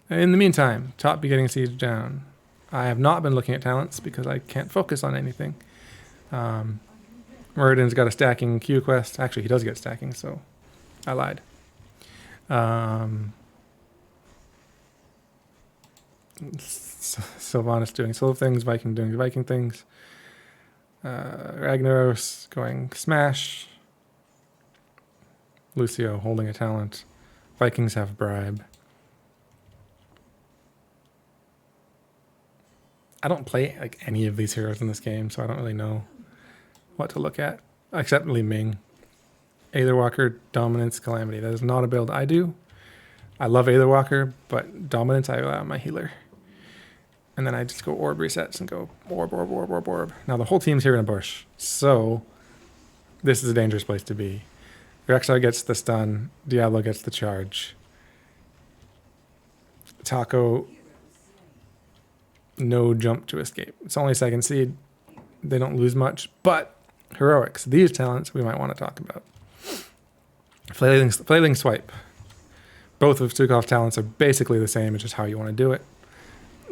In the meantime, top be getting sieged down. I have not been looking at talents because I can't focus on anything. Muradin's got a stacking Q quest. Actually, he does get stacking, so I lied. Sylvanas doing Sylph things, Viking doing Viking things. Ragnaros going smash. Lucio holding a talent. Vikings have bribe. I don't play like any of these heroes in this game, so I don't really know what to look at, except Li Ming. Aetherwalker, Dominance, Calamity. That is not a build I do. I love Aetherwalker, but Dominance I rely on my healer. And then I just go orb resets and go orb, orb, orb, orb, orb. Now the whole team's here in a bush, so this is a dangerous place to be. Rexar gets the stun, Diablo gets the charge. Taco, no jump to escape. It's only second seed. They don't lose much, but heroics. These talents we might want to talk about. Flailing Swipe. Both of Stukhov's talents are basically the same, it's just how you want to do it.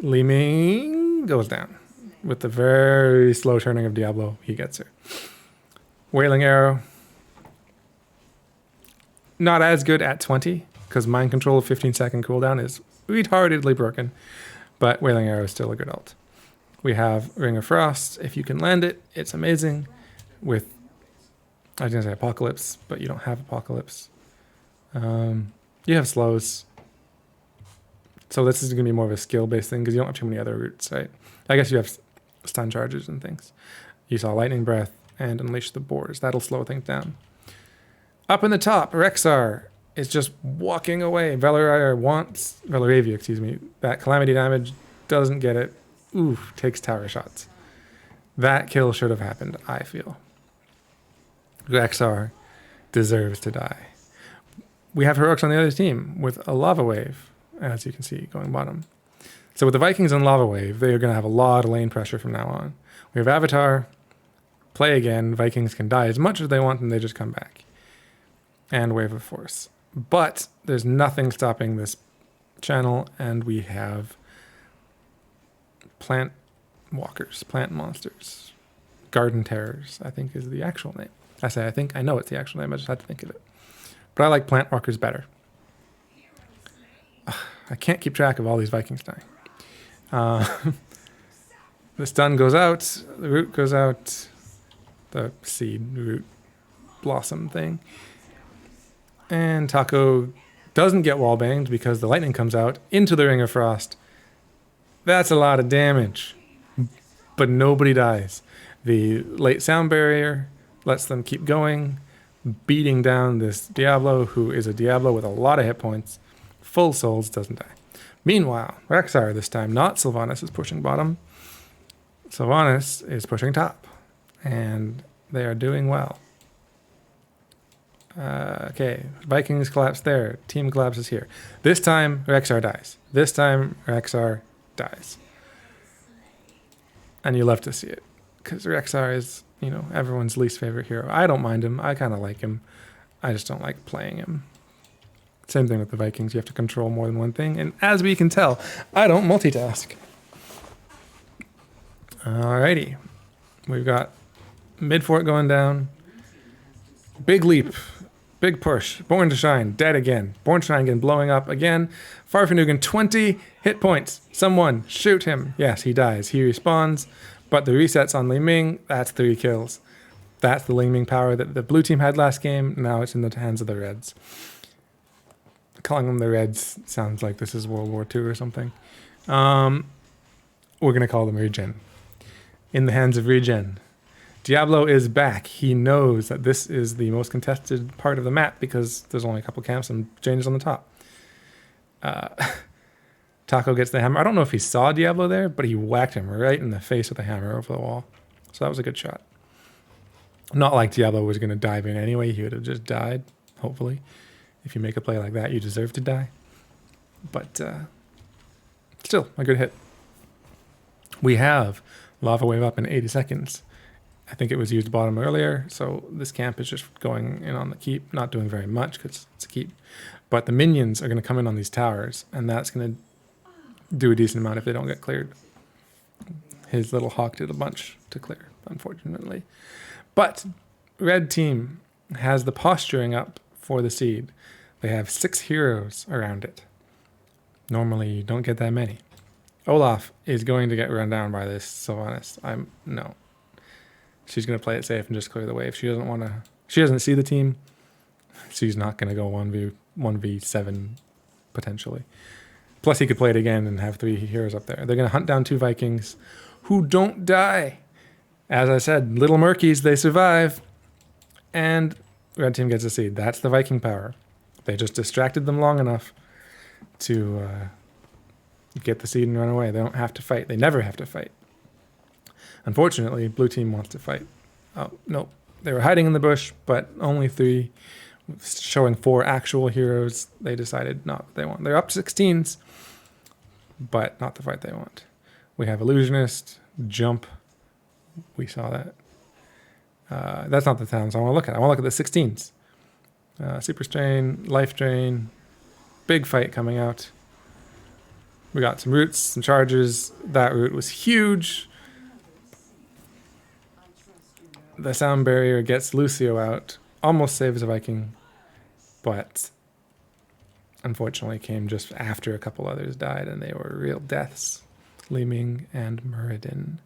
Li Ming goes down. With the very slow turning of Diablo, he gets her. Wailing Arrow. Not as good at 20, because Mind Control of 15-second cooldown is retardedly broken, but Wailing Arrow is still a good ult. We have Ring of Frost. If you can land it, it's amazing. With, I was going to say Apocalypse, but you don't have Apocalypse. You have slows. So this is going to be more of a skill-based thing because you don't have too many other routes, right? I guess you have stun charges and things. You saw Lightning Breath and Unleash the Boars. That'll slow things down. Up in the top, Rexar is just walking away. Valoravia, excuse me. That Calamity damage, doesn't get it. Oof, takes tower shots. That kill should have happened, I feel. Rexar deserves to die. We have heroics on the other team with a Lava Wave, as you can see, going bottom. So with the Vikings and Lava Wave, they are going to have a lot of lane pressure from now on. We have Avatar, play again, Vikings can die as much as they want and they just come back. And Wave of Force. But there's nothing stopping this channel, and we have plant walkers, plant monsters. Garden Terrors, I think is the actual name. I say I think, I know it's the actual name, I just had to think of it. But I like plant walkers better. I can't keep track of all these Vikings dying. The stun goes out, the root goes out, the seed, root, blossom thing. And Taco doesn't get wallbanged because the lightning comes out into the Ring of Frost. That's a lot of damage, but nobody dies. The late sound barrier lets them keep going, beating down this Diablo, who is a Diablo with a lot of hit points. Full souls, doesn't die. Meanwhile, Rexar this time, not Sylvanas, is pushing bottom. Sylvanas is pushing top, and they are doing well. Okay, Vikings collapse there. Team collapses here. This time, Rexar dies. This time, Rexar dies. And you love to see it, because Rexar is, you know, everyone's least favorite hero. I don't mind him. I kind of like him. I just don't like playing him. Same thing with the Vikings. You have to control more than one thing. And as we can tell, I don't multitask. Alrighty. We've got mid-fort going down. Big leap. Big push. Born to Shine. Dead again. Born to Shine again. Blowing up again. Farfanugan, 20 hit points. Someone shoot him. Yes, he dies. He respawns. But the resets on Li Ming, that's 3 kills. That's the Li Ming power that the blue team had last game. Now it's in the hands of the Reds. Calling them the Reds sounds like this is World War II or something. We're going to call them ReGen. In the hands of ReGen. Diablo is back. He knows that this is the most contested part of the map because there's only a couple camps and Jane is on the top. Taco gets the hammer. I don't know if he saw Diablo there, but he whacked him right in the face with the hammer over the wall. So that was a good shot. Not like Diablo was going to dive in anyway. He would have just died, hopefully. If you make a play like that, you deserve to die. But still, a good hit. We have Lava Wave up in 80 seconds. I think it was used bottom earlier, so this camp is just going in on the keep, not doing very much because it's a keep. But the minions are going to come in on these towers, and that's going to do a decent amount if they don't get cleared. His little hawk did a bunch to clear, unfortunately. But red team has the posturing up for the seed. They have 6 heroes around it. Normally, you don't get that many. Olaf is going to get run down by this Sylvanas. No. She's going to play it safe and just clear the wave. She doesn't want to. She doesn't see the team. She's not going to go 1v7 potentially. Plus, he could play it again and have 3 heroes up there. They're going to hunt down 2 Vikings who don't die. As I said, little Murkies, they survive. And red team gets a seed. That's the Viking power. They just distracted them long enough to get the seed and run away. They don't have to fight. They never have to fight. Unfortunately, blue team wants to fight. Oh, no. They were hiding in the bush, but only 3, showing 4 actual heroes. They decided not what they want. They're up 16s, but not the fight they want. We have Illusionist, Jump. We saw that. That's not the towns I want to look at. I want to look at the 16s. Super Strain, Life Drain, big fight coming out. We got some roots, some charges. That root was huge. The sound barrier gets Lucio out, almost saves a Viking, but unfortunately came just after a couple others died, and they were real deaths. Li Ming and Muradin.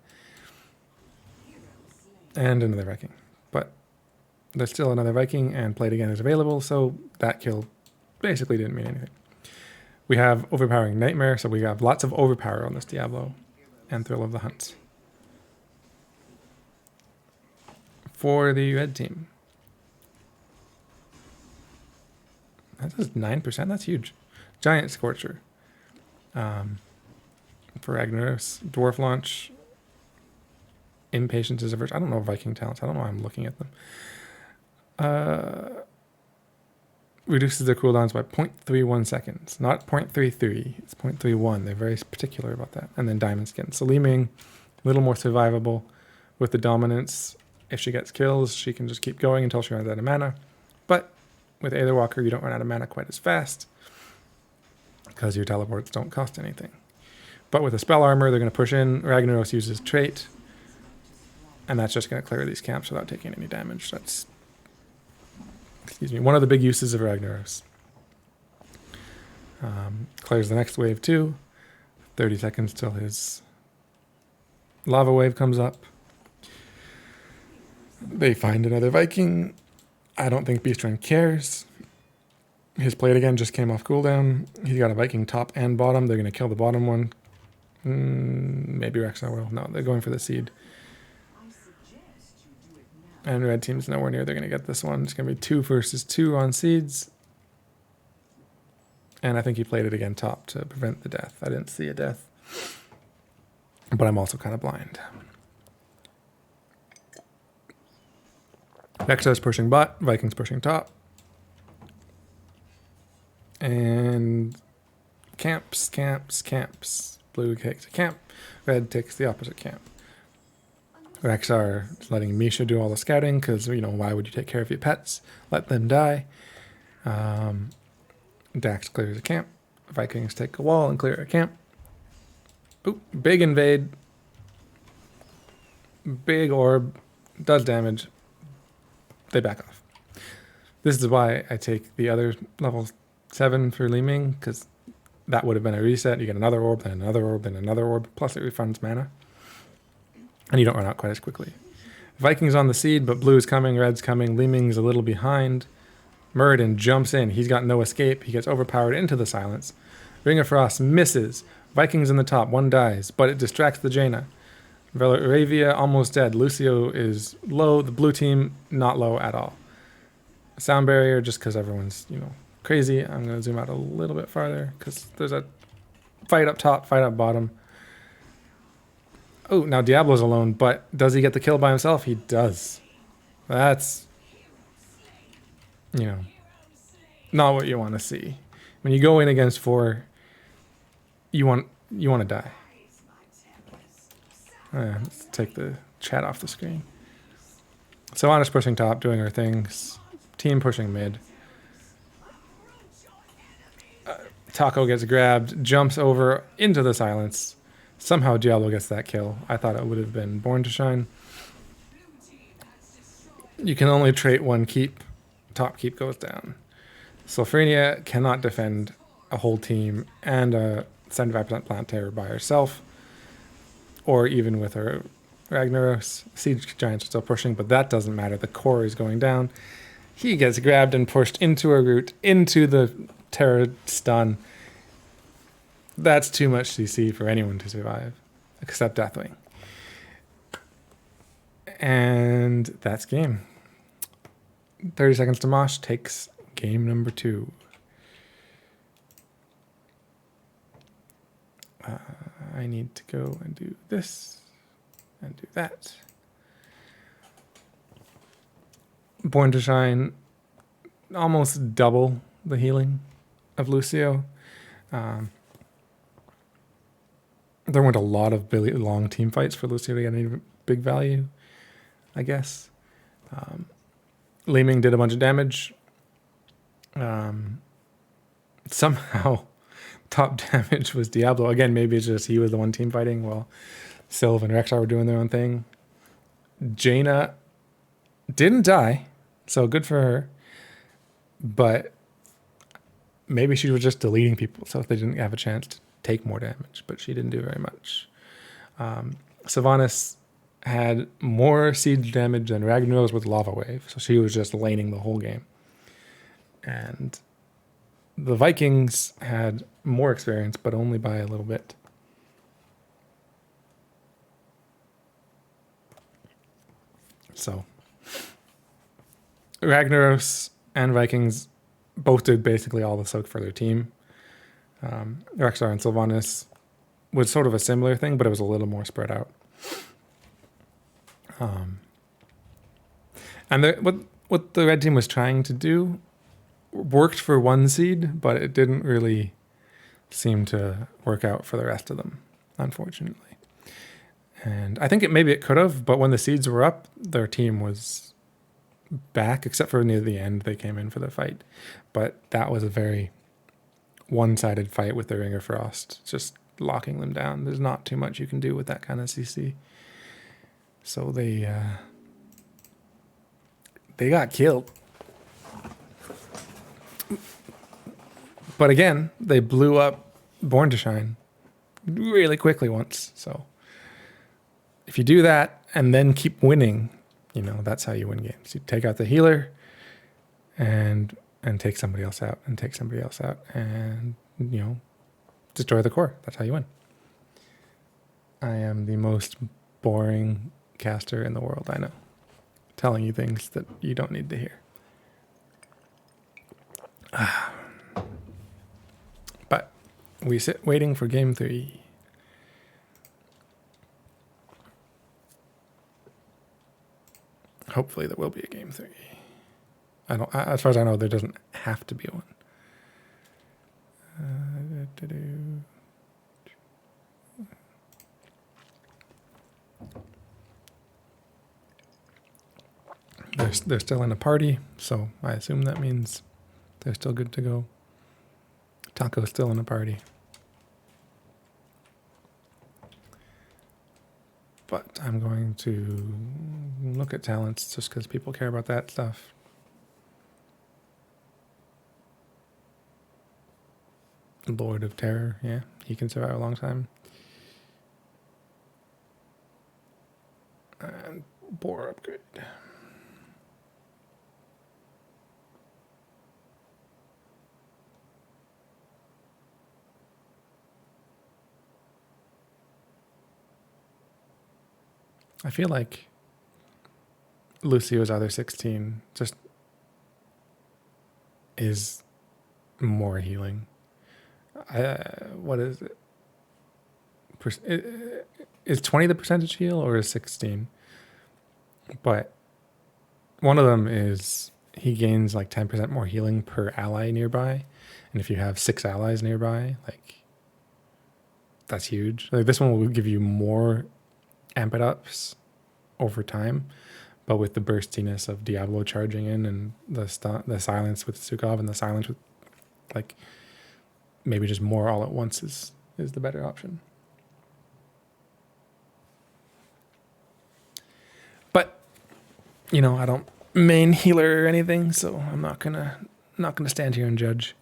And another Viking. But there's still another Viking, and Played Again is available, so that kill basically didn't mean anything. We have Overpowering Nightmare, so we have lots of overpower on this Diablo, and Thrill of the Hunt. For the red team. That does 9%, that's huge. Giant Scorcher. For Ragnaros, Dwarf Launch. Impatience is a virtue. I don't know Viking talents. I don't know why I'm looking at them. Reduces their cooldowns by 0.31 seconds. Not 0.33. It's 0.31. They're very particular about that. And then Diamond Skin. So Li Ming, a little more survivable with the dominance. If she gets kills, she can just keep going until she runs out of mana. But with Aetherwalker, you don't run out of mana quite as fast because your teleports don't cost anything. But with the spell armor, they're going to push in. Ragnaros uses trait. And that's just going to clear these camps without taking any damage. That's, one of the big uses of Ragnaros. Clears the next wave too. 30 seconds till his lava wave comes up. They find another Viking. I don't think Beastrun cares. His Played Again just came off cooldown. He's got a Viking top and bottom. They're going to kill the bottom one. Maybe Rexar will. No, they're going for the seed. And red team's nowhere near. They're going to get this one. It's going to be 2 versus 2 on seeds. And I think he played it again top to prevent the death. I didn't see a death. But I'm also kind of blind. Nexa's pushing bot. Vikings pushing top. And camps. Blue takes a camp. Red takes the opposite camp. Rexar is letting Misha do all the scouting because, why would you take care of your pets? Let them die. Dax clears a camp. Vikings take a wall and clear a camp. Ooh, big invade. Big orb. Does damage. They back off. This is why I take the other level 7 for Li Ming, because that would have been a reset. You get another orb, then another orb, then another orb. Plus it refunds mana. and you don't run out quite as quickly. Vikings on the seed, but blue is coming, red's coming, Leeming's a little behind. Muradin jumps in. He's got no escape. He gets overpowered into the silence. Ring of Frost misses. Vikings in the top. One dies, but it distracts the Jaina. Varavia almost dead. Lucio is low. The blue team not low at all. Sound barrier just because everyone's, crazy. I'm going to zoom out a little bit farther because there's a fight up top, fight up bottom. Oh, now Diablo's alone, but does he get the kill by himself? He does. That's, not what you want to see. When you go in against 4, you want to die. Let's take the chat off the screen. Savannah's pushing top, doing her things. Team pushing mid. Taco gets grabbed, jumps over into the silence. Somehow Diablo gets that kill. I thought it would have been Born to Shine. You can only trait one keep. Top keep goes down. Sylphrenia cannot defend a whole team and a 75% plant terror by herself, or even with her Ragnaros. Siege Giants are still pushing, but that doesn't matter. The core is going down. He gets grabbed and pushed into a root, into the terror stun. That's too much CC for anyone to survive, except Deathwing. And that's game. 30 seconds to Mosh takes game number 2. I need to go and do this and do that. Born to Shine, almost double the healing of Lucio. There weren't a lot of really long team fights for Lucio to get any big value, I guess. Leeming did a bunch of damage. Somehow, top damage was Diablo. Again, maybe it's just he was the one team fighting while Sylv and Rexar were doing their own thing. Jaina didn't die, so good for her. But maybe she was just deleting people, so they didn't have a chance to take more damage, but she didn't do very much. Sylvanas had more siege damage than Ragnaros with Lava Wave, so she was just laning the whole game. And the Vikings had more experience, but only by a little bit. So Ragnaros and Vikings both did basically all the soak for their team. Rexar and Sylvanas was sort of a similar thing, but it was a little more spread out. And what the red team was trying to do worked for one seed, but it didn't really seem to work out for the rest of them, unfortunately. And I think maybe it could have, but when the seeds were up, their team was back, except for near the end, they came in for the fight. But that was a very one-sided fight with the Ring of Frost, just locking them down. There's not too much you can do with that kind of CC. So they got killed. But again, they blew up Born to Shine really quickly once. So if you do that and then keep winning, that's how you win games. You take out the healer and take somebody else out and take somebody else out and, destroy the core. That's how you win. I am the most boring caster in the world, I know. Telling you things that you don't need to hear. But we sit waiting for game 3. Hopefully there will be a game 3. As far as I know, there doesn't have to be one. They're still in a party, so I assume that means they're still good to go. Taco's still in a party. But I'm going to look at talents just because people care about that stuff. Lord of Terror, yeah, he can survive a long time. Bore upgrade. I feel like Lucio's other 16 just is more healing. What is it? Is 20 the percentage heal or is 16? But one of them is he gains like 10% more healing per ally nearby. And if you have 6 allies nearby, like that's huge. Like this one will give you more amp it ups over time. But with the burstiness of Diablo charging in and the silence with Sukov and the silence with like maybe just more all at once is the better option. But you know, I don't main healer or anything, so I'm not gonna stand here and judge.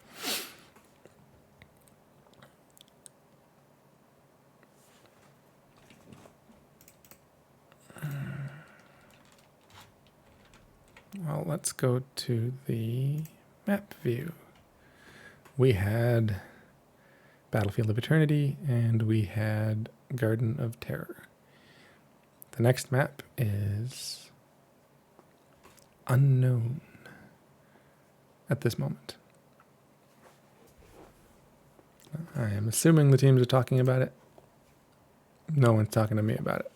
Well, let's go to the map view. We had Battlefield of Eternity and we had Garden of Terror. The next map is unknown at this moment. I am assuming the teams are talking about it. No one's talking to me about it.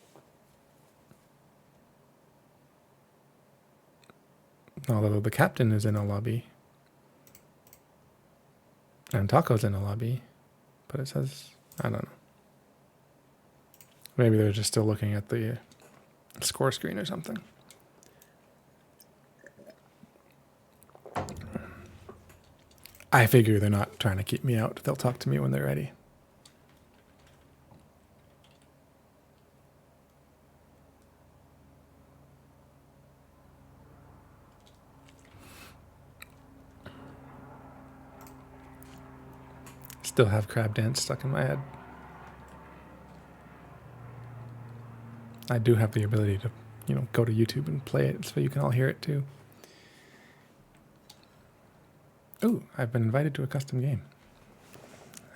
Although the captain is in a lobby. And Taco's in a lobby. But it says, I don't know. Maybe they're just still looking at the score screen or something. I figure they're not trying to keep me out. They'll talk to me when they're ready. Still have Crab Dance stuck in my head. I do have the ability to, you know, go to YouTube and play it so you can all hear it too. Ooh, I've been invited to a custom game.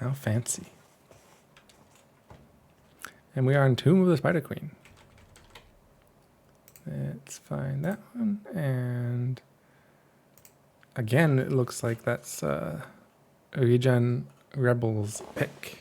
How fancy. And we are in Tomb of the Spider Queen. Let's find that one. And again, it looks like that's ReGen Rebels pick.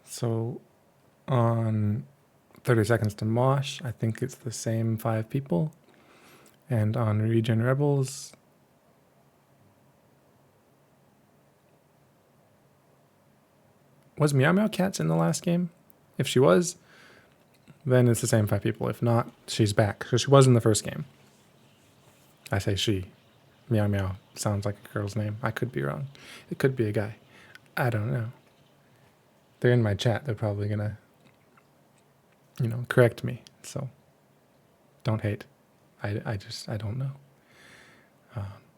So on 30 Seconds to Mosh, I think it's the same 5 people. And on ReGen Rebels, was Meow Meow Cats in the last game? If she was, then it's the same 5 people. If not, she's back. So she was in the first game. I say she. Meow Meow sounds like a girl's name. I could be wrong. It could be a guy. I don't know. They're in my chat. They're probably going to, you know, correct me. So don't hate. I don't know.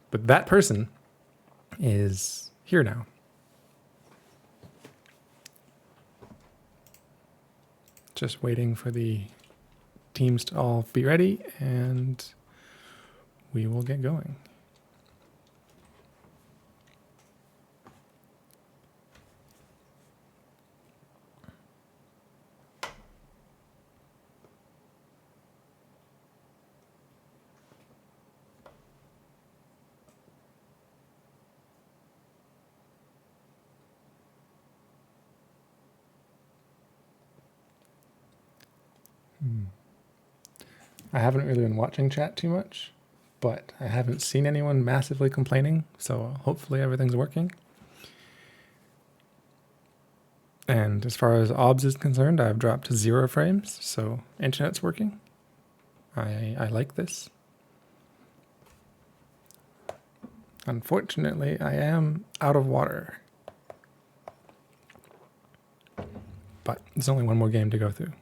But that person is here now. Just waiting for the teams to all be ready and we will get going. I haven't really been watching chat too much, but I haven't seen anyone massively complaining, so hopefully everything's working. And as far as OBS is concerned, I've dropped to 0 frames, so internet's working. I like this. Unfortunately, I am out of water. But there's only one more game to go through.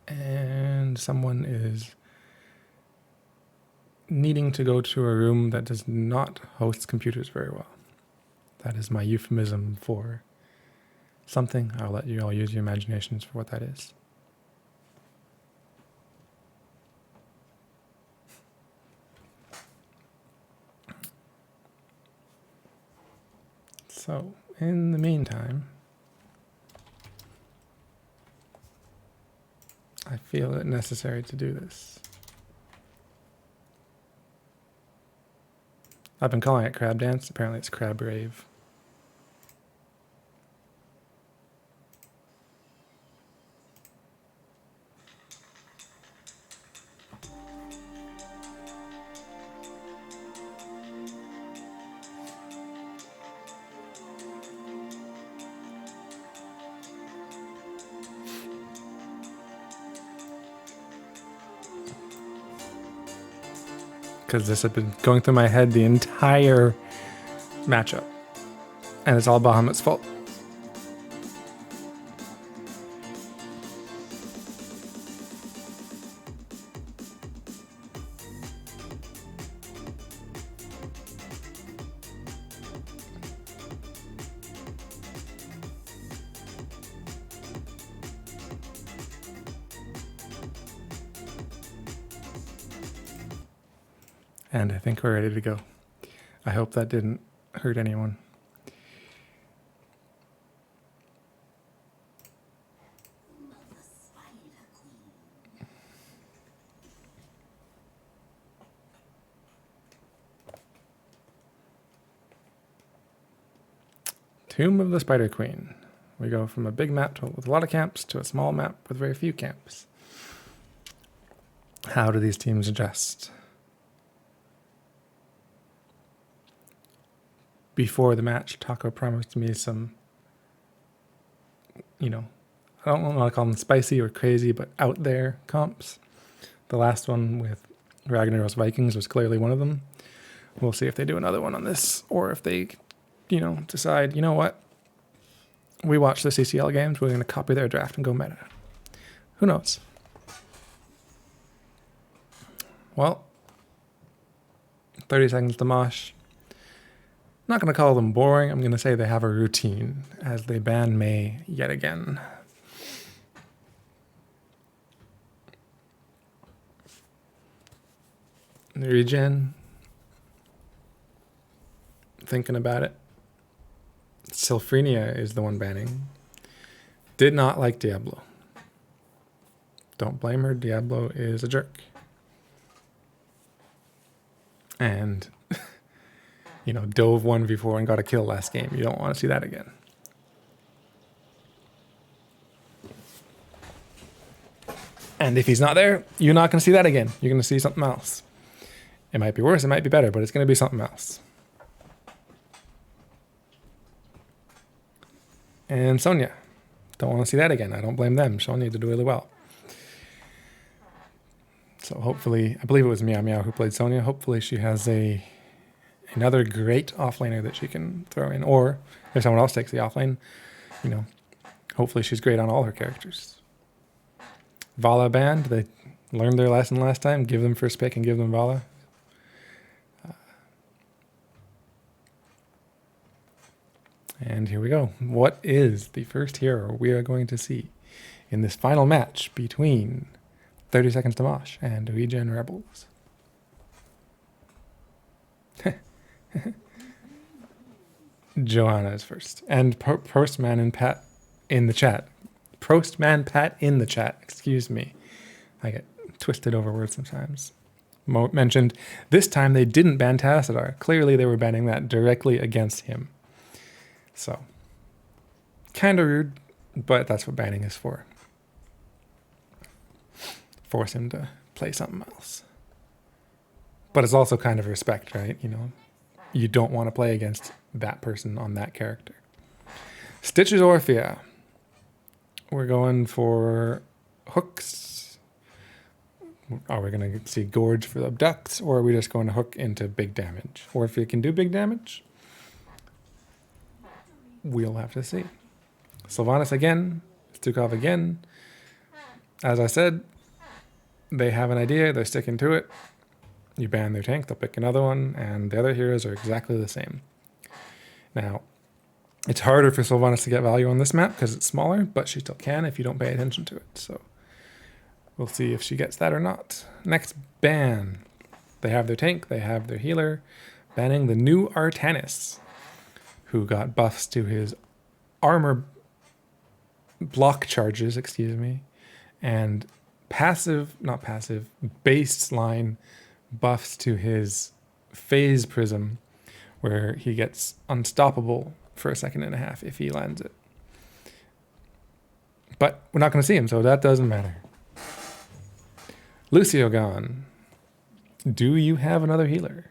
And someone is needing to go to a room that does not host computers very well. That is my euphemism for something. I'll let you all use your imaginations for what that is. So, in the meantime, I feel it necessary to do this. I've been calling it crab dance. Apparently it's crab rave. Because this has been going through my head the entire matchup. And it's all Bahamut's fault. And I think we're ready to go. I hope that didn't hurt anyone. Tomb of the Spider Queen. We go from a big map with a lot of camps to a small map with very few camps. How do these teams adjust? Before the match, Taco promised me some, I don't want to call them spicy or crazy, but out there comps. The last one with Ragnar's Vikings was clearly one of them. We'll see if they do another one on this, or if they, decide, what? We watch the CCL games, we're going to copy their draft and go meta. Who knows? Well, 30 seconds to Mosh. Not going to call them boring. I'm going to say they have a routine as they ban May yet again. ReGen. Thinking about it. Sylphrenia is the one banning. Did not like Diablo. Don't blame her. Diablo is a jerk. And dove 1v4 and got a kill last game. You don't want to see that again. And if he's not there, you're not going to see that again. You're going to see something else. It might be worse, it might be better, but it's going to be something else. And Sonya. Don't want to see that again. I don't blame them. Sonya did really well. So hopefully, I believe it was Meow Meow who played Sonya. Hopefully she has another great offlaner that she can throw in. Or if someone else takes the offlane, hopefully she's great on all her characters. Vala banned. They learned their lesson last time. Give them first pick and give them Vala. And here we go. What is the first hero we are going to see in this final match between 30 Seconds to Mosh and ReGen Rebels? Joanna is first. And Postman and Pat in the chat. Postman Pat in the chat. Excuse me. I get twisted over words sometimes. Mentioned this time they didn't ban Tassadar. Clearly they were banning that directly against him. So, kind of rude, but that's what banning is for. Force him to play something else. But it's also kind of respect, right? You don't want to play against that person on that character. Stitches Orphea. We're going for hooks. Are we going to see Gorge for the abducts, or are we just going to hook into big damage? Orphea can do big damage. We'll have to see. Sylvanas again. Stukov again. As I said, they have an idea, they're sticking to it. You ban their tank, they'll pick another one, and the other heroes are exactly the same. Now, it's harder for Sylvanas to get value on this map because it's smaller, but she still can if you don't pay attention to it. So we'll see if she gets that or not. Next ban. They have their tank, they have their healer. Banning the new Artanis, who got buffs to his armor block charges, and baseline buffs to his phase prism, where he gets unstoppable for a second and a half if he lands it. But we're not going to see him, so that doesn't matter. Lucio gone. Do you have another healer?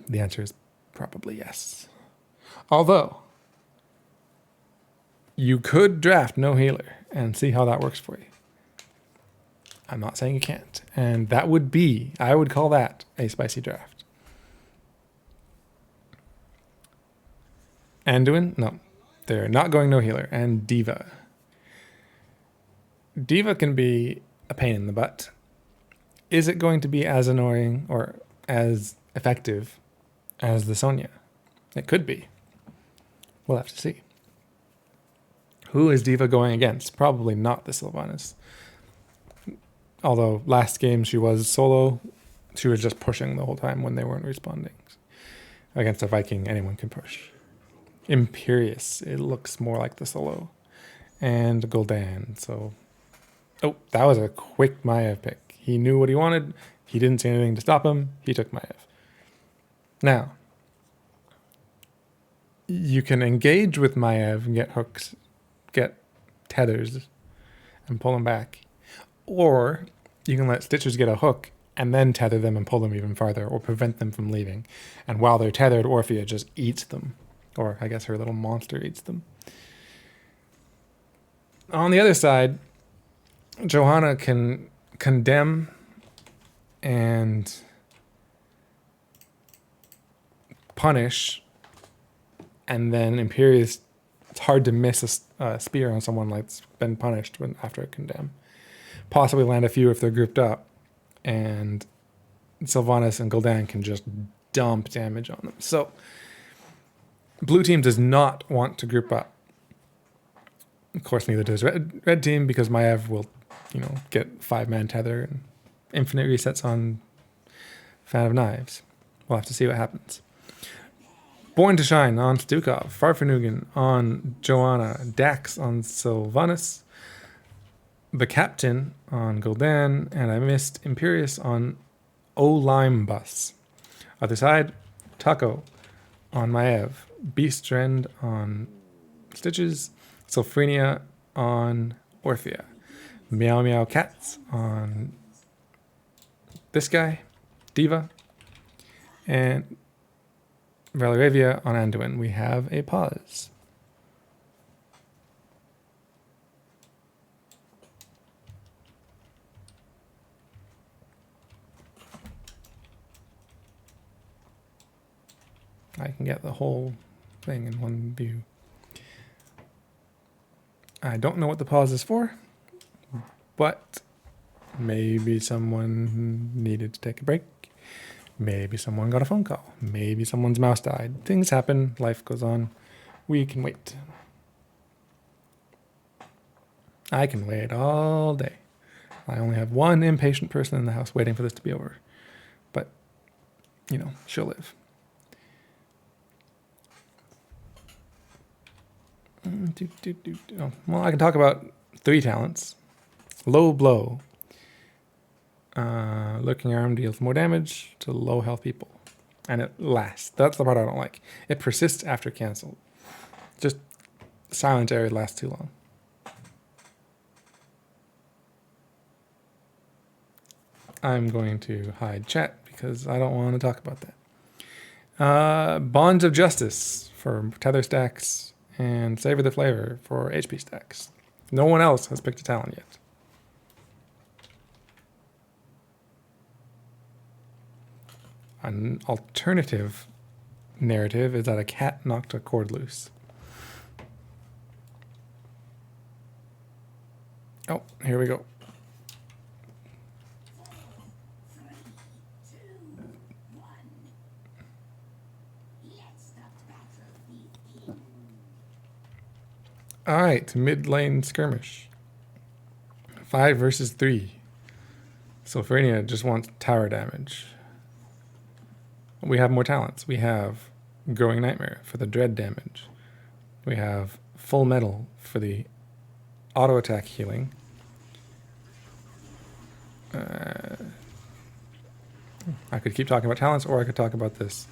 The answer is probably yes. Although, you could draft no healer and see how that works for you. I'm not saying you can't. And that would be, I would call that a spicy draft. Anduin? No. They're not going no healer. And Diva. Diva can be a pain in the butt. Is it going to be as annoying or as effective as the Sonya? It could be. We'll have to see. Who is Diva going against? Probably not the Sylvanas. Although last game she was solo, she was just pushing the whole time when they weren't responding. Against a Viking, anyone can push. Imperious, it looks more like the solo. And Gul'dan, so... Oh, that was a quick Maiev pick. He knew what he wanted. He didn't say anything to stop him. He took Maiev. Now, you can engage with Maiev and get hooks, get tethers, and pull them back. Or you can let Stitchers get a hook and then tether them and pull them even farther, or prevent them from leaving. And while they're tethered, Orphea just eats them. Or I guess her little monster eats them. On the other side, Johanna can condemn and punish, and then Imperious, it's hard to miss a spear on someone that's been punished after a condemn. Possibly land a few if they're grouped up, and Sylvanas and Gul'dan can just dump damage on them. So blue team does not want to group up. Of course, neither does red team, because Maiev will, get 5-man tether and infinite resets on Fan of Knives. We'll have to see what happens. Born to Shine on Stukov, Farfanugan on Joanna, Dax on Sylvanas, the Captain on Gul'dan, and I missed Imperious on Olimbus. Other side, Taco on Maiev, Beastrend on Stitches, Sylphrenia on Orphea, Meow Meow Cats on this guy, Diva, and Valeravia on Anduin. We have a pause. I can get the whole thing in one view. I don't know what the pause is for, but maybe someone needed to take a break. Maybe someone got a phone call. Maybe someone's mouse died. Things happen. Life goes on. We can wait. I can wait all day. I only have one impatient person in the house waiting for this to be over. But, she'll live. Oh, well, I can talk about 3 talents. Low Blow. Lurking Arm deals more damage to low health people. And it lasts. That's the part I don't like. It persists after cancel. Just Silent Area lasts too long. I'm going to hide chat because I don't want to talk about that. Bonds of Justice for tether stacks, and Savor the Flavor for HP stacks. No one else has picked a talent yet. An alternative narrative is that a cat knocked a cord loose. Oh, here we go. All right, mid lane skirmish. 5 versus 3. Sylphrania just wants tower damage. We have more talents. We have Growing Nightmare for the dread damage. We have Full Metal for the auto attack healing. I could keep talking about talents, or I could talk about this.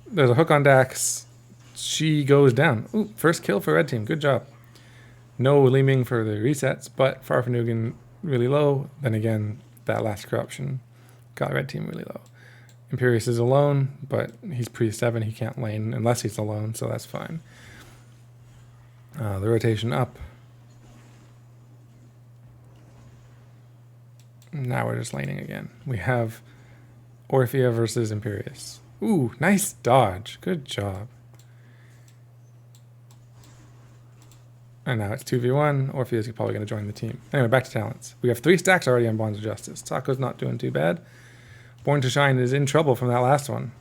There's a hook on Dax. She goes down. Ooh, first kill for red team. Good job. No Leeming for the resets, but Farfanugan really low. Then again, that last corruption got red team really low. Imperius is alone, but he's pre-7. He can't lane unless he's alone, so that's fine. The rotation up. Now we're just laning again. We have Orphea versus Imperius. Ooh, nice dodge. Good job. And now it's 2v1. Orpheus is probably going to join the team. Anyway, back to talents. We have 3 stacks already on Bonds of Justice. Taco's not doing too bad. Born to Shine is in trouble from that last one.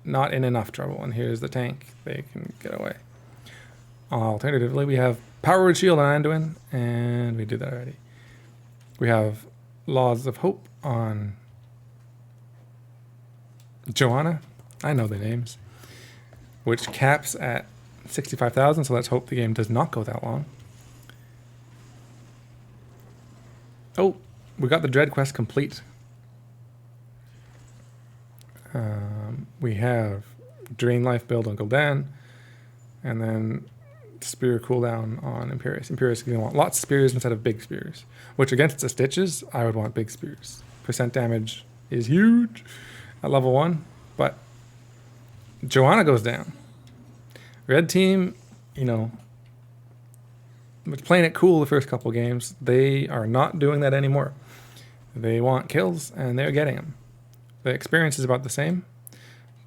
Not in enough trouble. And here's the tank. They can get away. Alternatively, we have Powered Shield on Anduin. And we did that already. We have Laws of Hope on Joanna. I know the names. Which caps at 65,000, so let's hope the game does not go that long. Oh, we got the Dread Quest complete. We have Drain Life build on Gul'dan, and then Spear cooldown on Imperius. Imperius is going to want lots of spears instead of big spears, which against the Stitches, I would want big spears. Percent damage is huge at level 1, but Joanna goes down. Red team, you know, was playing it cool the first couple games. They are not doing that anymore. They want kills, and they're getting them. The experience is about the same,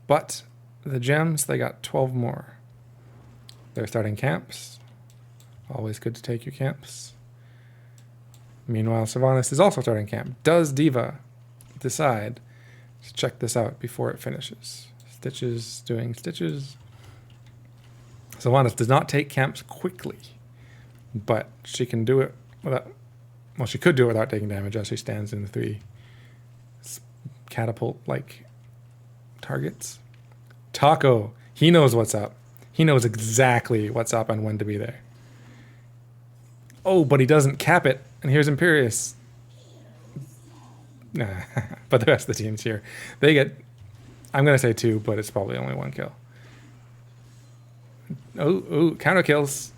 but the gems, they got 12 more. They're starting camps. Always good to take your camps. Meanwhile, Sylvanas is also starting camp. Does Diva decide to check this out before it finishes? Stitches doing stitches. Sylvanas does not take camps quickly, but she can do it without, well, she could do it without taking damage as she stands in the 3 catapult-like targets. Taco, he knows what's up. He knows exactly what's up and when to be there. Oh, but he doesn't cap it, and here's Imperius. Nah, but the rest of the team's here. They get, I'm going to say 2, but it's probably only 1 kill. Oh, counter kills.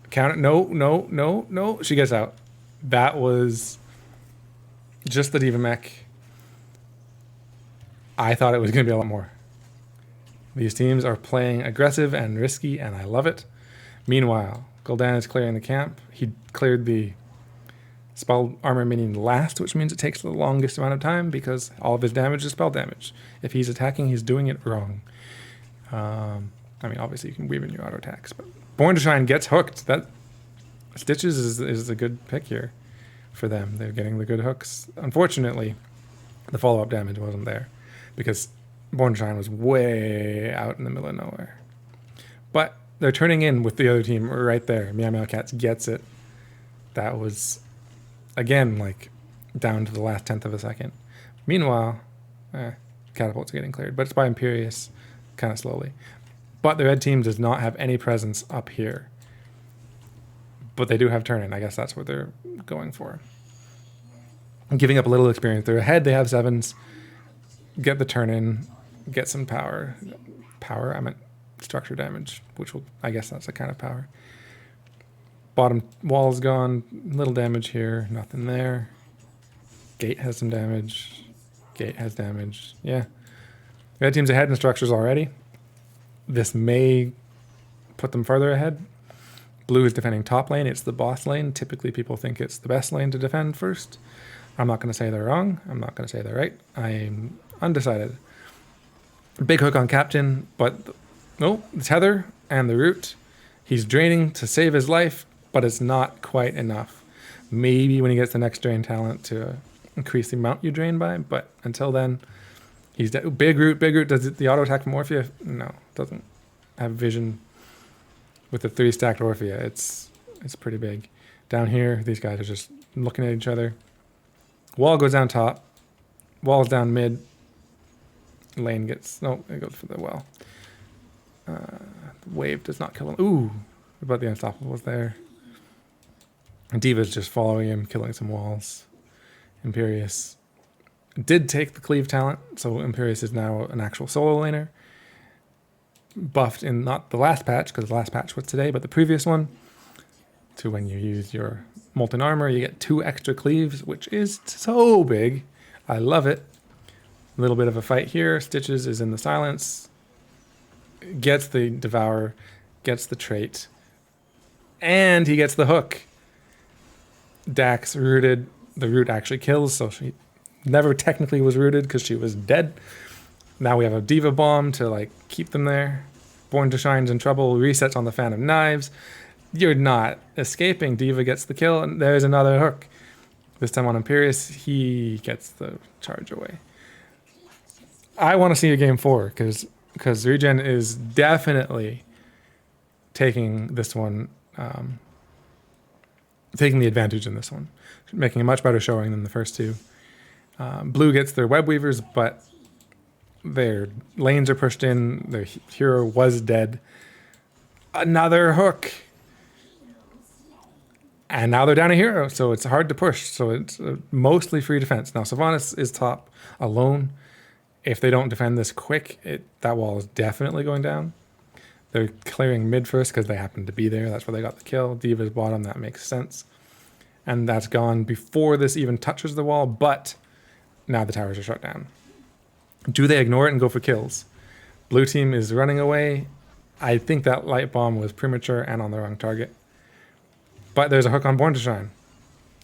Counter, no. She gets out. That was just the Diva mech. I thought it was going to be a lot more. These teams are playing aggressive and risky, and I love it. Meanwhile, Gul'dan is clearing the camp. He cleared the spell armor minion last, which means it takes the longest amount of time because all of his damage is spell damage. If he's attacking, he's doing it wrong. I mean, obviously you can weave in your auto attacks, but Born to Shine gets hooked. That Stitches is a good pick here for them. They're getting the good hooks. Unfortunately, the follow-up damage wasn't there because Born to Shine was way out in the middle of nowhere. But they're turning in with the other team right there. Meow Meow Cats gets it. That was, again, like down to the last 10th of a second. Meanwhile, Catapult's getting cleared, but it's by Imperius kind of slowly. But the red team does not have any presence up here. But they do have turn-in. I guess that's what they're going for. I'm giving up a little experience. They're ahead. They have 7s. Get the turn-in. Get some power. Power? I meant structure damage, which will, I guess that's a kind of power. Bottom wall is gone. Little damage here. Nothing there. Gate has some damage. Gate has damage. Yeah. Red team's ahead in structures already. This may put them further ahead. Blue is defending top lane. It's the boss lane. Typically, people think it's the best lane to defend first. I'm not going to say they're wrong. I'm not going to say they're right. I'm undecided. Big hook on Captain, but the tether and the root. He's draining to save his life. but it's not quite enough. Maybe when he gets the next drain talent to increase the amount you drain by, but until then, he's dead. Big Root. Does the auto attack from Orphea? No, doesn't have vision with the 3 stacked Orphea. It's pretty big. Down here, these guys are just looking at each other. Wall goes down top. Wall's down mid. Lane gets... No, it goes for the well. Wave does not kill him. Ooh, but the Unstoppable was there. And D.Va's just following him, killing some walls. Imperius did take the cleave talent, so Imperius is now an actual solo laner. Buffed in not the last patch, because the last patch was today, but the previous one. To when you use your Molten Armor, you get 2 extra cleaves, which is so big. I love it. A little bit of a fight here. Stitches is in the silence. Gets the Devour, gets the trait, and he gets the hook. Dax rooted. The root actually kills, so she never technically was rooted because she was dead. Now we have a D.Va bomb to like keep them there. Born to Shine's in trouble. Resets on the Fan of Knives. You're not escaping. D.Va gets the kill, and there's another hook. This time on Imperius, he gets the charge away. I want to see a game 4 because ReGen is definitely taking this one, taking the advantage in this one, making a much better showing than the first 2. Blue gets their web weavers, but their lanes are pushed in. Their hero was dead. Another hook. And now they're down a hero, so it's hard to push. So it's mostly free defense. Now Sylvanas is top alone. If they don't defend this quick, that wall is definitely going down. They're clearing mid first because they happen to be there. That's where they got the kill. D.Va's bottom, that makes sense. And that's gone before this even touches the wall, but now the towers are shut down. Do they ignore it and go for kills? Blue team is running away. I think that light bomb was premature and on the wrong target. But there's a hook on Born to Shine.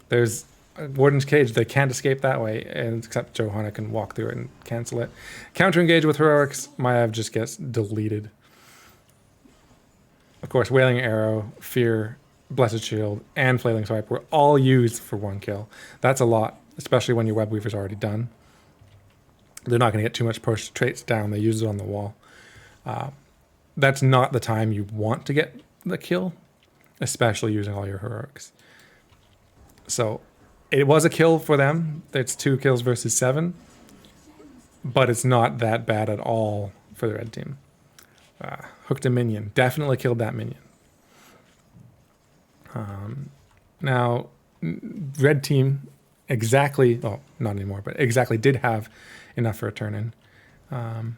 There's Warden's Cage. They can't escape that way, and except Johanna can walk through it and cancel it. Counter engage with heroics. Maiev just gets deleted. Of course, Wailing Arrow, Fear, Blessed Shield, and Flailing Swipe were all used for 1 kill. That's a lot, especially when your Web Weaver's already done. They're not going to get too much push traits down. They use it on the wall. That's not the time you want to get the kill, especially using all your heroics. So it was a kill for them. It's 2 kills versus 7, but it's not that bad at all for the red team. Hooked a minion. Definitely killed that minion. Now, red team exactly, well, not anymore, but exactly did have enough for a turn in.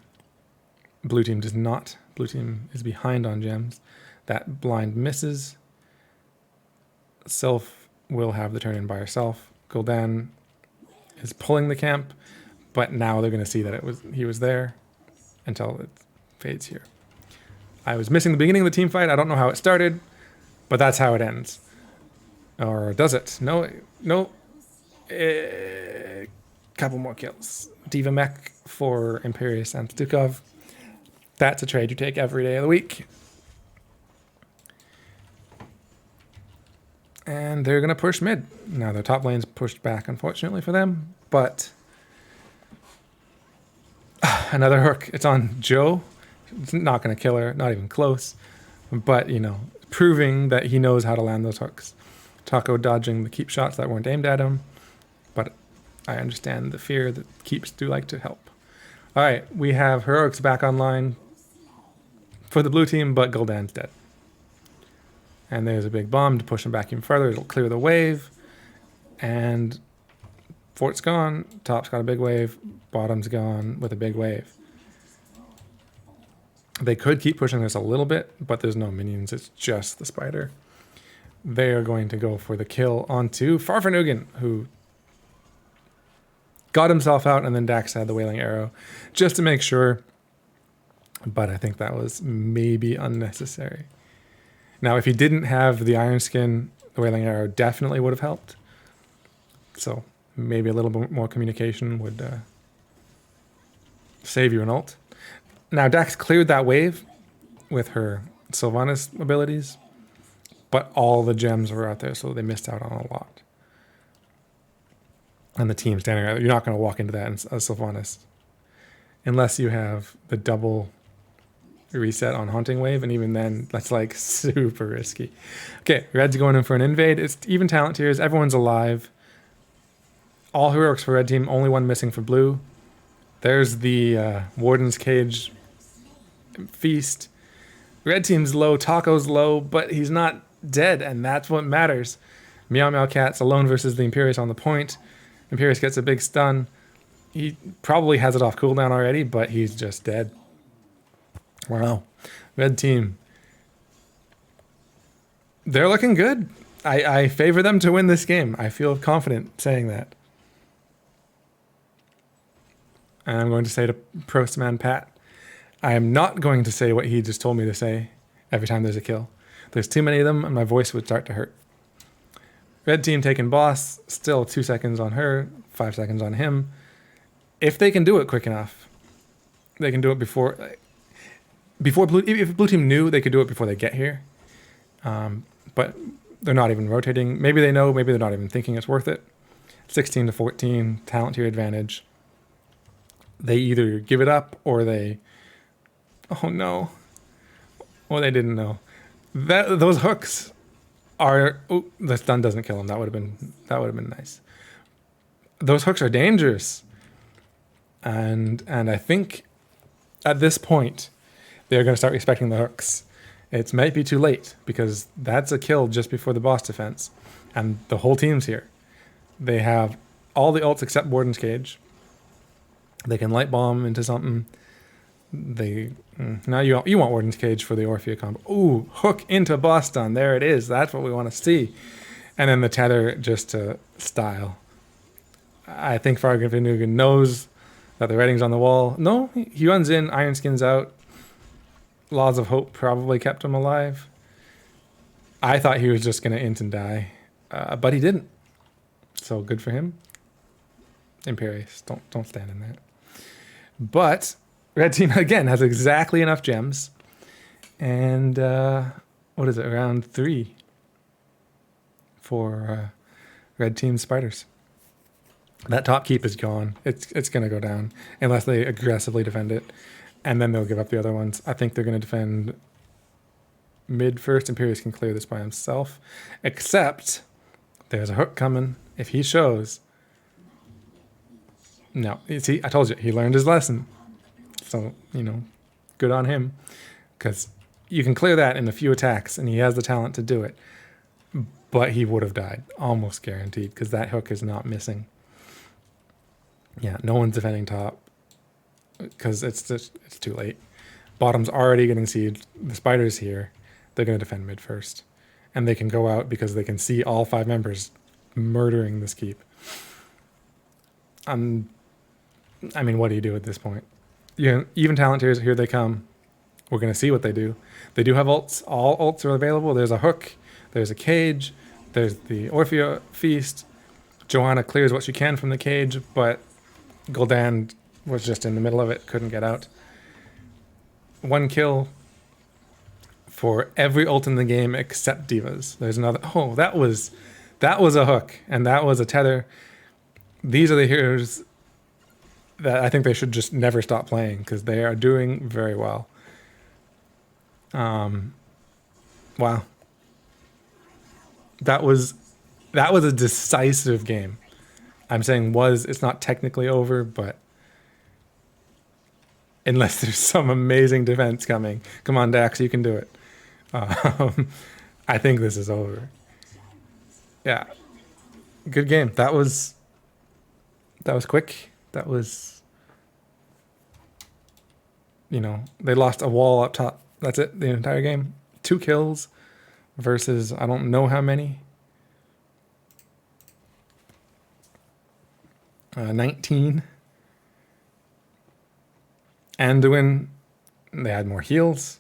Blue team does not. Blue team is behind on gems. That blind misses. Sylph will have the turn in by herself. Gul'dan is pulling the camp, but now they're going to see that he was there until it fades here. I was missing the beginning of the team fight. I don't know how it started, but that's how it ends. Or does it? No. Couple more kills. D.Va mech for Imperius and Stukov. That's a trade you take every day of the week. And they're going to push mid. Now their top lane's pushed back, unfortunately for them, but another hook. It's on Joe. It's not going to kill her, not even close, but, proving that he knows how to land those hooks. Taco dodging the keep shots that weren't aimed at him, but I understand the fear that keeps do like to help. All right, we have heroics back online for the blue team, but Gul'dan's dead. And there's a big bomb to push him back even further. It'll clear the wave. And fort's gone. Top's got a big wave. Bottom's gone with a big wave. They could keep pushing this a little bit, but there's no minions. It's just the spider. They are going to go for the kill onto Farfanugan, who got himself out, and then Dax had the Wailing Arrow just to make sure. But I think that was maybe unnecessary. Now, if he didn't have the Iron Skin, the Wailing Arrow definitely would have helped. So maybe a little bit more communication would save you an ult. Now, Dax cleared that wave with her Sylvanas abilities, but all the gems were out there, so they missed out on a lot. And the team standing there, you're not going to walk into that as Sylvanas. Unless you have the double reset on Haunting Wave, and even then, that's like super risky. Okay, Red's going in for an invade. It's even talent tiers. Everyone's alive. All heroics for Red team, only one missing for Blue. There's the Warden's Cage feast. Red team's low, Taco's low, but he's not dead, and that's what matters. Meow Meow Cat's alone versus the Imperius on the point. Imperius gets a big stun. He probably has it off cooldown already, but he's just dead. Wow. Red team. They're looking good. I favor them to win this game. I feel confident saying that. And I'm going to say to Prostman Pat, I am not going to say what he just told me to say every time there's a kill. There's too many of them, and my voice would start to hurt. Red team taking boss, still 2 seconds on her, 5 seconds on him. If they can do it quick enough, they can do it before Blue. If Blue team knew, they could do it before they get here. But they're not even rotating. Maybe they know, maybe they're not even thinking it's worth it. 16 to 14, talent tier advantage. They either give it up or they, oh no, or they didn't know. Those hooks are, oh, the stun doesn't kill him. That would have been nice. Those hooks are dangerous. And I think at this point, they're going to start respecting the hooks. It might be too late because that's a kill just before the boss defense. And the whole team's here. They have all the ults except Warden's Cage. They can light bomb into something. Now you want Warden's Cage for the Orphea combo. Ooh, hook into boss stun. There it is. That's what we want to see. And then the tether just to style. I think Fargan knows that the writing's on the wall. No, he runs in, Iron Skin's out. Laws of Hope probably kept him alive. I thought he was just going to int and die, but he didn't. So good for him. Imperius, don't stand in that. But Red team again has exactly enough gems, and what is it? Round 3 for Red team spiders. That top keep is gone. It's going to go down unless they aggressively defend it, and then they'll give up the other ones. I think they're going to defend mid first. Imperius can clear this by himself, except there's a hook coming. If he shows, no, see, I told you, he learned his lesson. So, good on him, because you can clear that in a few attacks, and he has the talent to do it. But he would have died, almost guaranteed, because that hook is not missing. Yeah, no one's defending top because it's too late. Bottom's already getting sieged. The spider's here. They're going to defend mid first. And they can go out because they can see all 5 members murdering this keep. I mean, what do you do at this point? Even talent tiers, here they come. We're going to see what they do. They do have ults. All ults are available. There's a hook. There's a cage. There's the Orphea feast. Johanna clears what she can from the cage, but Gul'dan was just in the middle of it, couldn't get out. 1 kill for every ult in the game except Diva's. There's another. Oh, that was a hook, and that was a tether. These are the heroes that I think they should just never stop playing because they are doing very well. Wow. That was a decisive game. I'm saying it's not technically over, but unless there's some amazing defense coming. Come on, Dax, you can do it. I think this is over. Yeah. Good game. That was quick. That was, they lost a wall up top. That's it, the entire game. 2 kills versus I don't know how many. 19. Anduin, they had more heals.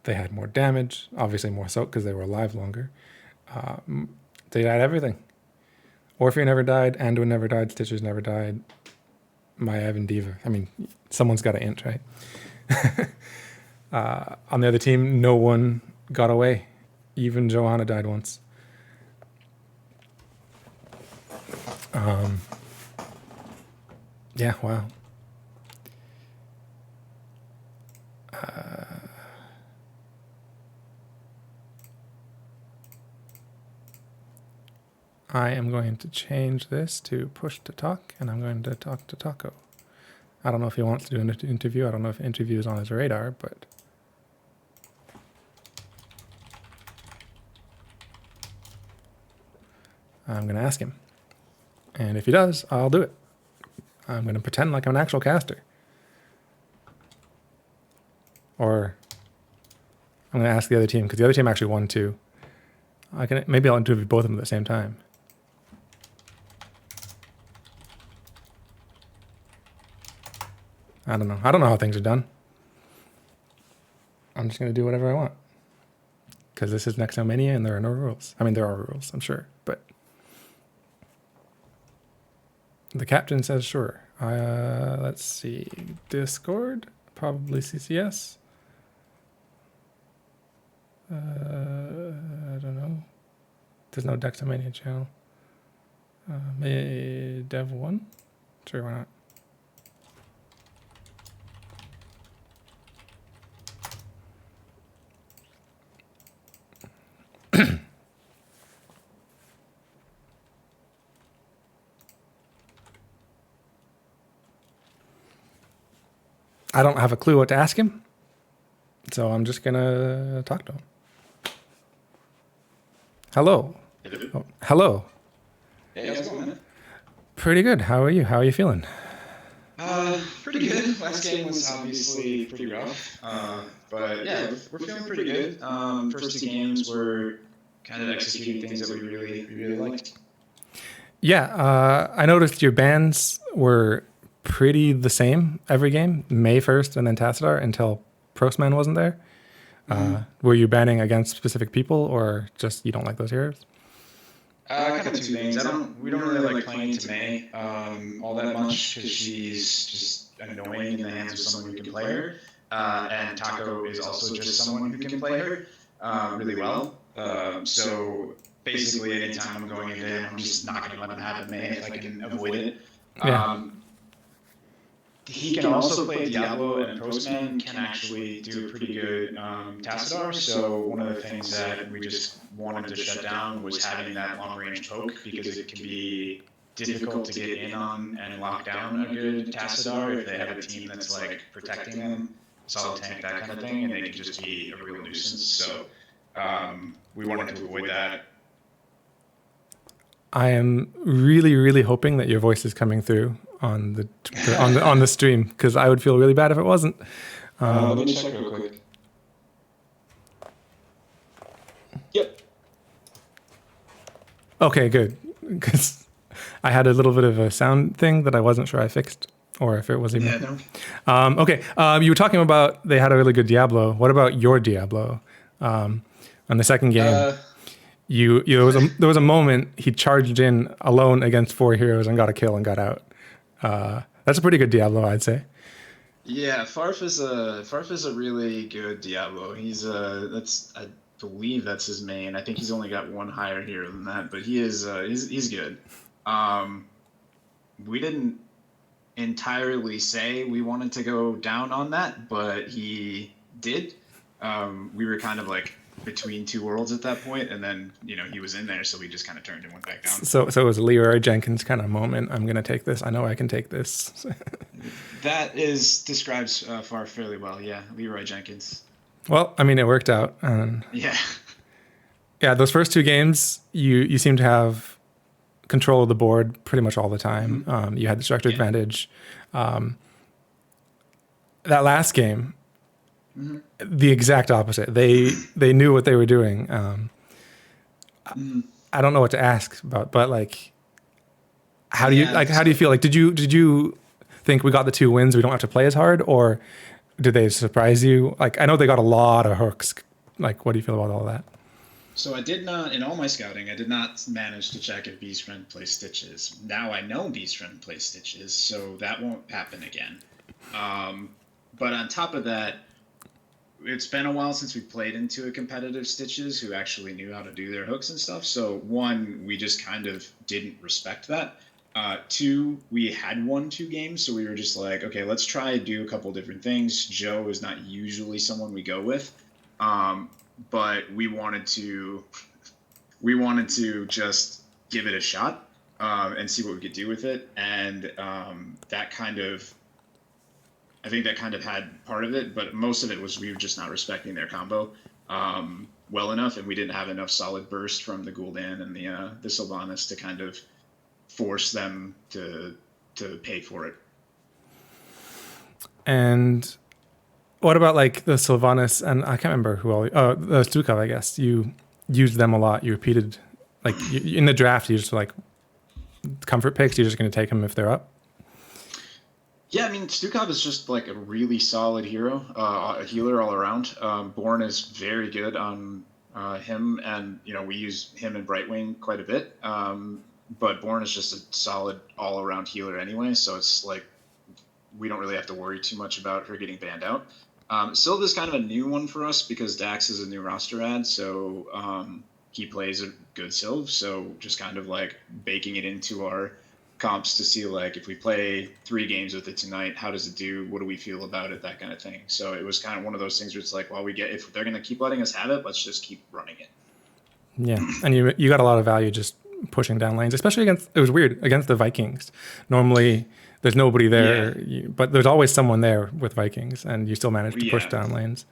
They had more damage. Obviously more soak because they were alive longer. They had everything. Orphea never died. Anduin never died. Stitches never died. Maiev and Diva. I mean, someone's got to int, right? On the other team, no one got away. Even Joanna died once. Yeah, wow. I am going to change this to push to talk, and I'm going to talk to Taco. I don't know if he wants to do an interview. I don't know if interview is on his radar, but I'm going to ask him. And if he does, I'll do it. I'm going to pretend like I'm an actual caster. Or I'm going to ask the other team, because the other team actually won too. Maybe I'll interview both of them at the same time. I don't know. I don't know how things are done. I'm just going to do whatever I want. Because this is Nexomania and there are no rules. I mean, there are rules, I'm sure. But the captain says sure. Let's see. Discord? Probably CCS. I don't know. There's no Nexomania channel. Maybe Dev 1? Sure, why not? I don't have a clue what to ask him, so I'm just gonna talk to him. Hello. Oh, hello. Hey, how's it going, man? Pretty good. How are you? How are you feeling? Pretty good. Last game was obviously pretty rough, but yeah, we're feeling pretty good. First two games were kind of executing things that we really liked. Yeah, I noticed your bans were pretty the same every game. May 1st and then Tassadar until Prostman wasn't there. Were you banning against specific people or just you don't like those heroes? Kind of two things. We don't really like playing to May all that much because she's just annoying in the hands of someone who can play her. And Taco is also just someone who can play her really well. So basically, anytime I'm going into him, I'm just not going to let him have it May if I can avoid it. Yeah. He can also play Diablo, and Postman can actually do a pretty good Tassadar. So one of the things that we just wanted to shut down was having that long-range poke because it can be difficult to get in on and lock down a good Tassadar if they have a team that's like protecting them, solid tank, that kind of thing, and they can just be a real nuisance. So we wanted to avoid that. I am really hoping that your voice is coming through on the on the stream because I would feel really bad if it wasn't. Let me check real quick. Yep. Okay, good. Because I had a little bit of a sound thing that I wasn't sure I fixed or if it was even. Yeah, no. Okay, you were talking about they had a really good Diablo. What about your Diablo? On the second game. There was a moment he charged in alone against 4 heroes and got a kill and got out. That's a pretty good Diablo, I'd say. Yeah, Farf is a really good Diablo. He's I believe that's his main. I think he's only got one higher hero than that, but he's good. We didn't entirely say we wanted to go down on that, but he did. We were kind of like between two worlds at that point, and then he was in there, so we just kind of turned and went back down. So it was a Leroy Jenkins kind of moment. I'm gonna take this. I know I can take this. That describes Far fairly well. Yeah, Leroy Jenkins. Well, I mean, it worked out. Yeah. Yeah, those first 2 games, you seem to have control of the board pretty much all the time. Mm-hmm. You had the structure advantage. That last game. Mm-hmm. The exact opposite. They knew what they were doing. I don't know what to ask about, but like, how do you feel? Like, did you think we got the 2 wins? We don't have to play as hard, or did they surprise you? Like, I know they got a lot of hooks. Like, what do you feel about all that? So I did not, in all my scouting, I did not manage to check if Beast Friend plays Stitches. Now I know Beast Friend plays Stitches, so that won't happen again. But on top of that, it's been a while since we played into a competitive Stitches who actually knew how to do their hooks and stuff. So one, we just kind of didn't respect that. Two, we had won 2 games, so we were just like, okay, let's try do a couple different things. Joe is not usually someone we go with, but we wanted to just give it a shot and see what we could do with it, and that kind of. I think that kind of had part of it, but most of it was we were just not respecting their combo well enough, and we didn't have enough solid burst from the Gul'dan and the Sylvanas to kind of force them to pay for it. And what about like the Sylvanas and I can't remember who all. Oh, the Stukov, I guess you used them a lot. You repeated like in the draft. You just like comfort picks. You're just going to take them if they're up. Yeah, I mean, Stukov is just like a really solid hero, a healer all around. Born is very good on him, and we use him in Brightwing quite a bit. But Born is just a solid all-around healer anyway, so it's like we don't really have to worry too much about her getting banned out. Sylve is kind of a new one for us because Dax is a new roster add, so he plays a good Sylve, so just kind of like baking it into our comps to see like if we play 3 games with it tonight, how does it do? What do we feel about it? That kind of thing. So it was kind of one of those things where it's like, well, if they're going to keep letting us have it, let's just keep running it. Yeah, and you got a lot of value just pushing down lanes, especially against. It was weird against the Vikings. Normally, there's nobody there, but there's always someone there with Vikings, and you still manage to push down lanes.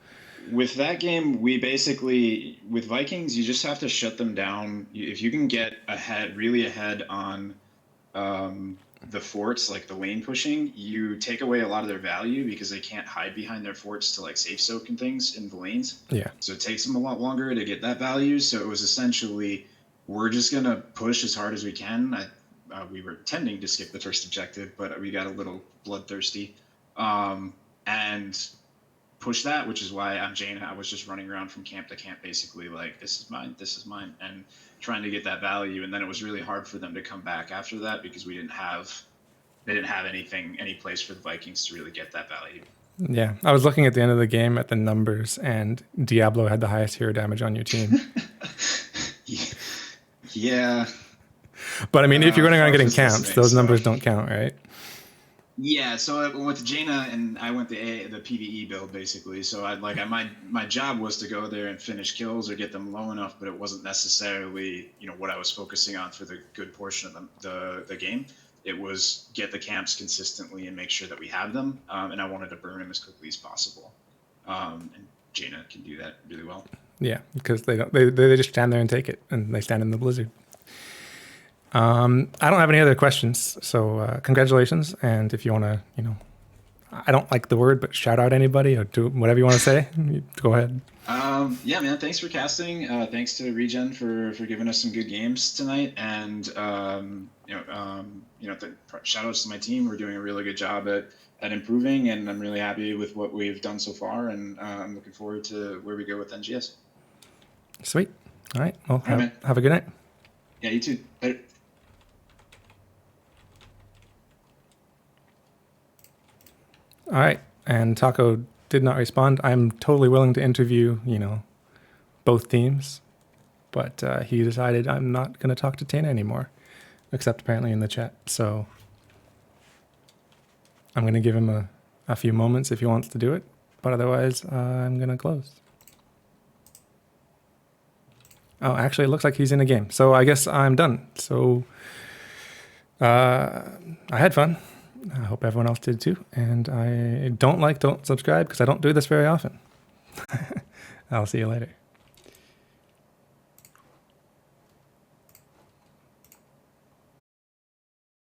With that game, we basically with Vikings, you just have to shut them down. If you can get really ahead on the forts, like the lane pushing, you take away a lot of their value because they can't hide behind their forts to like safe soak and things in the lanes. Yeah. So it takes them a lot longer to get that value. So it was essentially, we're just going to push as hard as we can. We were intending to skip the first objective, but we got a little bloodthirsty and push that, which is why I'm Jaina. I was just running around from camp to camp, basically like, this is mine, and trying to get that value. And then it was really hard for them to come back after that because they didn't have any place for the Vikings to really get that value. Yeah, I was looking at the end of the game at the numbers, and Diablo had the highest hero damage on your team. Yeah. But I mean, if you're running around getting camps, those numbers don't count, right? Yeah, so with Jaina, and I went the PvE build basically. So my job was to go there and finish kills or get them low enough, but it wasn't necessarily what I was focusing on for the good portion of the game. It was get the camps consistently and make sure that we have them, and I wanted to burn them as quickly as possible. And Jaina can do that really well. Yeah, because they just stand there and take it, and they stand in the blizzard. I don't have any other questions, so congratulations. And if you want to, I don't like the word, but shout out anybody or do whatever you want to say. Go ahead. Yeah, man. Thanks for casting. Thanks to ReGen for giving us some good games tonight. And shout outs to my team. We're doing a really good job at improving, and I'm really happy with what we've done so far. And I'm looking forward to where we go with NGS. Sweet. All right. Well, have a good night. Yeah, you too. Later. All right. And Taco did not respond. I'm totally willing to interview, both teams. But he decided I'm not going to talk to Tana anymore, except apparently in the chat. So I'm going to give him a few moments if he wants to do it. But otherwise, I'm going to close. Oh, actually, it looks like he's in a game. So I guess I'm done. So I had fun. I hope everyone else did too. And don't subscribe because I don't do this very often. I'll see you later.